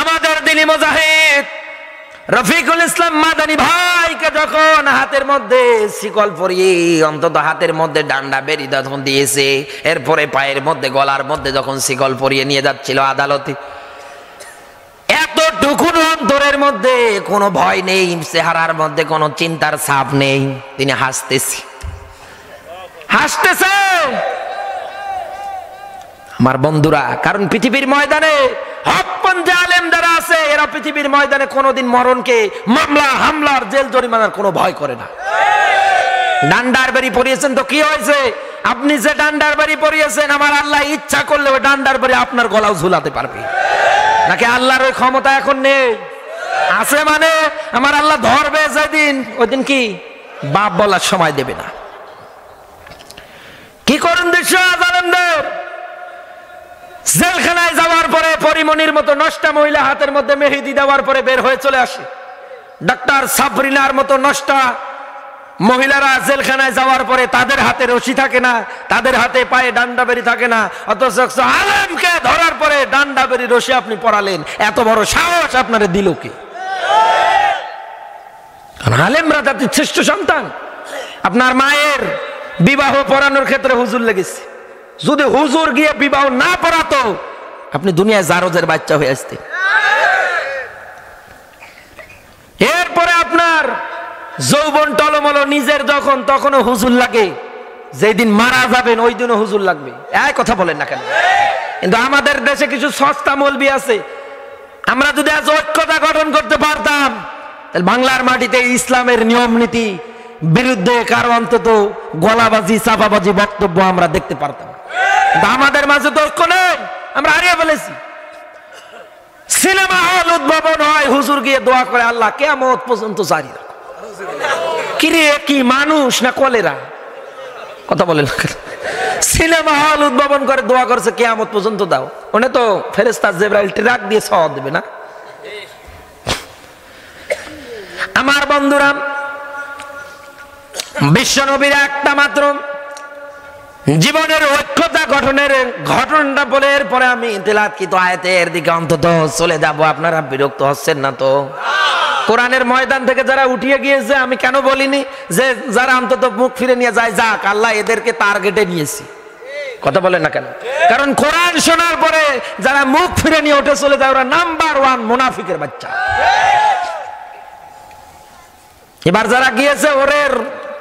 আমাদের দিনী মুজাহিদ রফিকুল ইসলাম মাদানী ভাইকে যখন হাতের মধ্যে শিকল পরিয়ে, অন্তত হাতের মধ্যে ডান্ডা বেরি যখন দিয়েছে, এরপরে পায়ের মধ্যে গলার মধ্যে যখন শিকল পরিয়ে নিয়ে যাচ্ছিল আদালতে, এতটুকু অন্তরের মধ্যে কোনো ভয় নেই, চেহারার মধ্যে কোনো চিন্তার ছাপ নেই, তিনি হাসতেছে আমার বন্ধুরা। কারণ পৃথিবীর ময়দানে হকপন্থী আলেম যারা আছে, এরা পৃথিবীর ময়দানে কোনোদিন মরণকে, মামলা হামলার, জেল জরিমানার কোনো ভয় করে না। ডান্ডার বাড়ি পড়িয়েছেন তো কি হয়েছে? আপনি যে ডান্ডার বাড়ি পড়িয়েছেন, আমার আল্লাহ ইচ্ছা করলে ওই ডান্ডার বাড়ি আপনার গলাও ঝুলাতে পারবে। নাকি আল্লাহর ওই ক্ষমতা এখন নেই? আছে মানে আমার আল্লাহ ধরবে যেদিন, ওই দিন কি বাপ বলার সময় দেবে না। কি করুন দৃশ্য আজানন্দের। জেলখানায় যাওয়ার পরে পরিমণির মতো নষ্টা মহিলা হাতের মধ্যে মেহেদি দেওয়ার পরে বের হয়ে চলে আসে। ডাক্তার সাবরিনার মতো নষ্টা মহিলারা জেলখানায় যাওয়ার পরে তাদের হাতে রশি থাকে না, তাদের হাতে পায়ে ডান্ডা বেরি থাকে না, অথচ আলেমকে ধরার পরে ডান্ডা বেরি রশি আপনি পরালেন। এত বড় সাহস আপনারে দিল কে? আলেমরা জাতির শ্রেষ্ঠ সন্তান। আপনার মায়ের বিবাহ পড়ানোর ক্ষেত্রে হুজুর লেগেছে, যদি হুজুর গিয়ে বিবাহ না পড়াতো আপনি দুনিয়ায় জারজের বাচ্চা হয়ে আসতেন। এরপরে আপনার যৌবন টলমল নিজের যখন, তখনও হুজুর লাগে। যেদিন মারা যাবেন ওই দিনও হুজুর লাগবে। এই কথা বলেন না কেন? কিন্তু আমাদের দেশে কিছু সস্তা মৌলবি আছে। আমরা যদি আজ ঐক্যতা গঠন করতে পারতাম, তাহলে বাংলার মাটিতে ইসলামের নিয়ম নীতি বিরুদ্ধে কারো অন্তত গলাবাজি চাপাবাজি বক্তব্য আমরা দেখতে পারতাম। আমাদের মাঝে তো ঐক্য নেই, আমরা হারিয়ে ফেলেছি। সিনেমা হল উদ্ভাবন হয়, হুজুর গিয়ে দোয়া করে আল্লাহ কিয়ামত পর্যন্ত জারি রাখো। কিরে কি মানুষ না কলেরা? কথা বলেন। সিনেমা হল উদ্ভাবন করে দোয়া করছে কিয়ামত পর্যন্ত দাও। ওনে তো ফেরেশতা জিবরাইল ট্রাক দিয়ে সওয়াব দেবে না? আমার বন্ধুরা, বিশ্বনবীর একটা মাত্র জীবনের ঐক্যতা গঠনের ঘটনাটা বলে এরপরে আমি তেলাওয়াতকৃত আয়াতের দিকে অন্তত চলে যাব। আপনারা বিরক্ত হচ্ছেন না তো? কোরআনের ময়দান থেকে যারা উঠিয়ে গিয়েছে, আমি কেন বলিনি যে যারা অন্তত মুখ ফিরে নিয়ে যায়, যাক আল্লাহ এদেরকে টার্গেটে নিয়েছি। কথা বলেন না কেন? কারণ কোরআন শোনার পরে যারা মুখ ফিরে নিয়ে উঠে চলে যায়, ওরা নাম্বার 1 মুনাফিকের বাচ্চা। এবার যারা গিয়েছে ওরের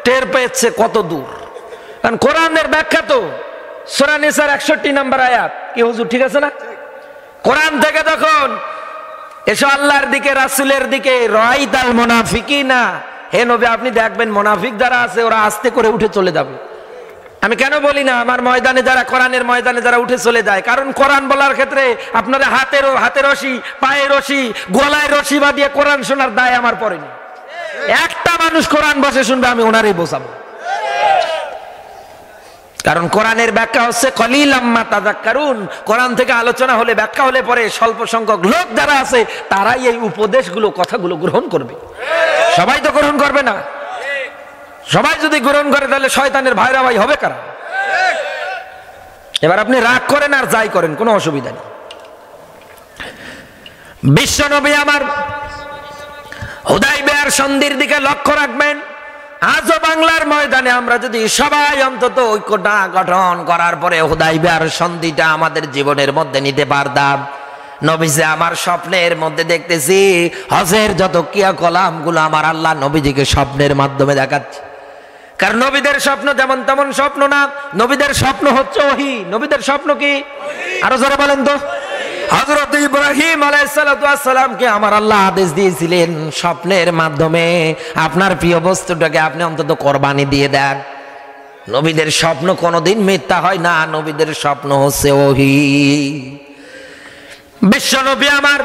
টের পেয়েছে কত দূর। কারণ কোরআনের ব্যাখ্যা তো সূরা নিসার 61 নম্বর আয়াত। কি হুজুর ঠিক আছে না? কোরআন থেকে যখন এসো আল্লাহর দিকে, রাসূলের দিকে, রাইতাল মুনাফিকিনা, হে নবী আপনি দেখবেন মুনাফিক যারা আছে ওরা আস্তে করে উঠে চলে যাবে। আমি কেন বলি না আমার ময়দানে যারা, কোরআনের ময়দানে যারা উঠে চলে যায়, কারণ কোরআন বলার ক্ষেত্রে আপনারা হাতে রশি, পায়ে রশি, গলায় রশি বাঁধিয়ে কোরআন শোনার দায় আমার পড়েনি। একটা মানুষ কোরআন বসে শুনবে, আমি ওনারই বোঝাবো। কারণ কোরআনের ব্যাখ্যা হচ্ছে কলিলাম মা তাযাক্কারুন। কোরআন থেকে আলোচনা হলে, ব্যাখ্যা হলে পরে স্বল্প সংখ্যক লোক যারা আছে তারাই এই উপদেশগুলো, কথাগুলো গ্রহণ করবে। সবাই তো গ্রহণ করবে না। সবাই যদি গ্রহণ করে তাহলে শয়তানের ভাইরা ভাই হবে কারা? এবার আপনি রাগ করেন আর যাই করেন, কোনো অসুবিধা নেই। বিশ্বনবী আমার হুদায়বিয়ার সন্ধির দিকে লক্ষ্য রাখবেন। আজও বাংলার ময়দানে আমরা যদি সবাই অন্তত ঐক্যটা গঠন করার পরে হুদায়বিয়ার সন্ধিটা আমাদের জীবনের মধ্যে নিতে পারতাম। নবীজি আমার স্বপ্নের মধ্যে দেখতেছি হজের যত ক্রিয়াকলাপ গুলো আমার আল্লাহ নবীজিকে স্বপ্নের মাধ্যমে দেখাচ্ছে। কারণ নবীদের স্বপ্ন যেমন তেমন স্বপ্ন না, নবীদের স্বপ্ন হচ্ছে ওহী। নবীদের স্বপ্ন কি? আরো যারা বলেন তো। হযরত ইব্রাহিম আলাইহিস সালামকে আমার আল্লাহ আদেশ দিয়েছিলেন স্বপ্নের মাধ্যমে আপনার প্রিয় বস্তুটাকে আপনি অন্তত কোরবানি দিয়ে দেন। নবীদের স্বপ্ন কোনোদিন মিথ্যা হয় না, নবীদের স্বপ্ন হচ্ছে ওহী। বিশ্ব নবী আমার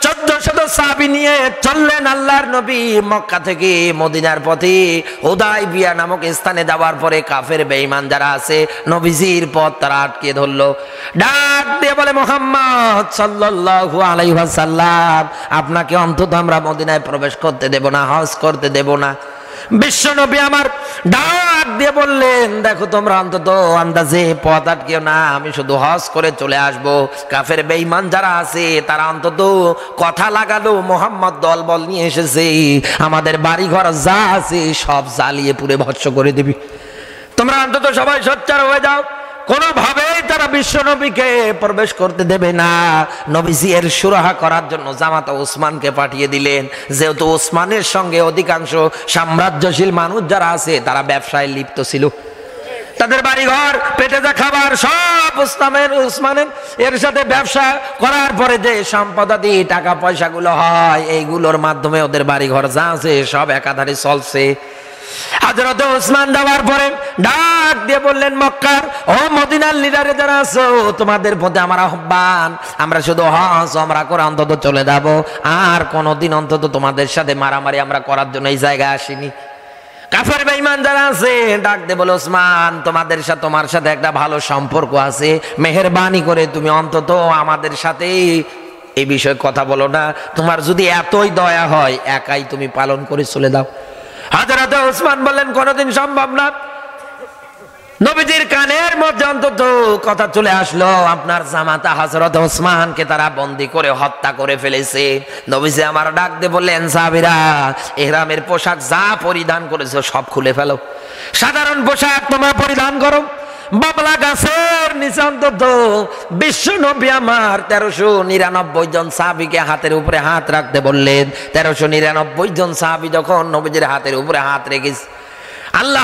1400 সাহাবী নিয়ে চললেন আল্লাহর নবী মক্কা থেকে মদিনার পথে হুদায়বিয়া নামক স্থানে যাওয়ার পরে কাফের বেঈমান যারা আছে নবীজির পথ তারা আটকে ধরলো। ডাক দিয়ে বলে, মুহাম্মদ সাল্লাল্লাহু আলাইহি ওয়াসাল্লাম আপনাকে অন্তত আমরা মদিনায় প্রবেশ করতে দেব না, হজ করতে দেব না। বিশ্ব নবী আমার ডাক দিয়ে বললেন, দেখো তোমরা অন্তত আন্দাজে পথ আটকেও না, আমি শুধু হজ করে চলে আসব। কাফের বেঈমান যারা আছে তারা অন্তত কথা লাগালো মোহাম্মদ দলবল নিয়ে এসেছে, আমাদের বাড়ি ঘর যা আছে সব জ্বালিয়ে পুড়ে ভস্ম করে দিবি, তোমরা অন্তত সবাই সোচ্চার হয়ে যাও। কোনোভাবেই তারা বিশ্ব নবীকে প্রবেশ করতে দেবে না। নবীজি এর সুরাহা করার জন্য জামাতা ওসমানকে পাঠিয়ে দিলেন, যেহেতু ওসমানের সঙ্গে অধিকাংশ সাম্রাজ্যশীল মানুষ যারা আছে তারা ব্যবসায় লিপ্ত ছিল, তাদের বাড়িঘর পেটে যা খাবার সব ওসমানের এর সাথে ব্যবসা করার পরে যে সম্পদাদি টাকা পয়সাগুলো হয় এইগুলোর মাধ্যমে ওদের বাড়িঘর যা আছে সব একাধারে চলছে। হযরত ওসমান যাওয়ার পরে ডাক দিয়ে বললেন, মক্কার ও মদিনার লিডারে যারা আছো তোমাদের প্রতি আমার আহ্বান, আমরা শুধু হজ ওমরা করে অন্তত চলে যাব, আর কোনোদিন অন্তত তোমাদের সাথে মারামারি আমরা করার জন্য এই জায়গায় আসিনি। কাফের বেঈমান যারা আছে ডাক দিয়ে বলে, ওসমান তোমার সাথে একটা ভালো সম্পর্ক আছে, মেহেরবানি করে তুমি অন্তত আমাদের সাথে এই বিষয়ে কথা বলো না, তোমার যদি এতই দয়া হয় একাই তুমি পালন করে চলে দাও। হযরত ওসমান বললেন, কোনোদিন সম্ভব না। নবীজির কানের মধ্যে অন্তত কথা চলে আসলো, আপনার জামাতা হযরত ওসমানকে তারা বন্দী করে হত্যা করে ফেলেছে। নবীজি আমার ডাক দিয়ে বললেন, সাহাবীরা ইহরামের পোশাক যা পরিধান করেছো সব খুলে ফেলো, সাধারণ পোশাক তোমরা পরিধান করো। বাবলা গাছের নিচে অন্তত বিশ্ব নবী আমার 1399 জন সাহাবীকে হাতের উপরে হাত রাখতে বললেন। 1399 জন সাহাবী যখন নবীজির হাতের উপরে হাত রেখেছে, আল্লাহ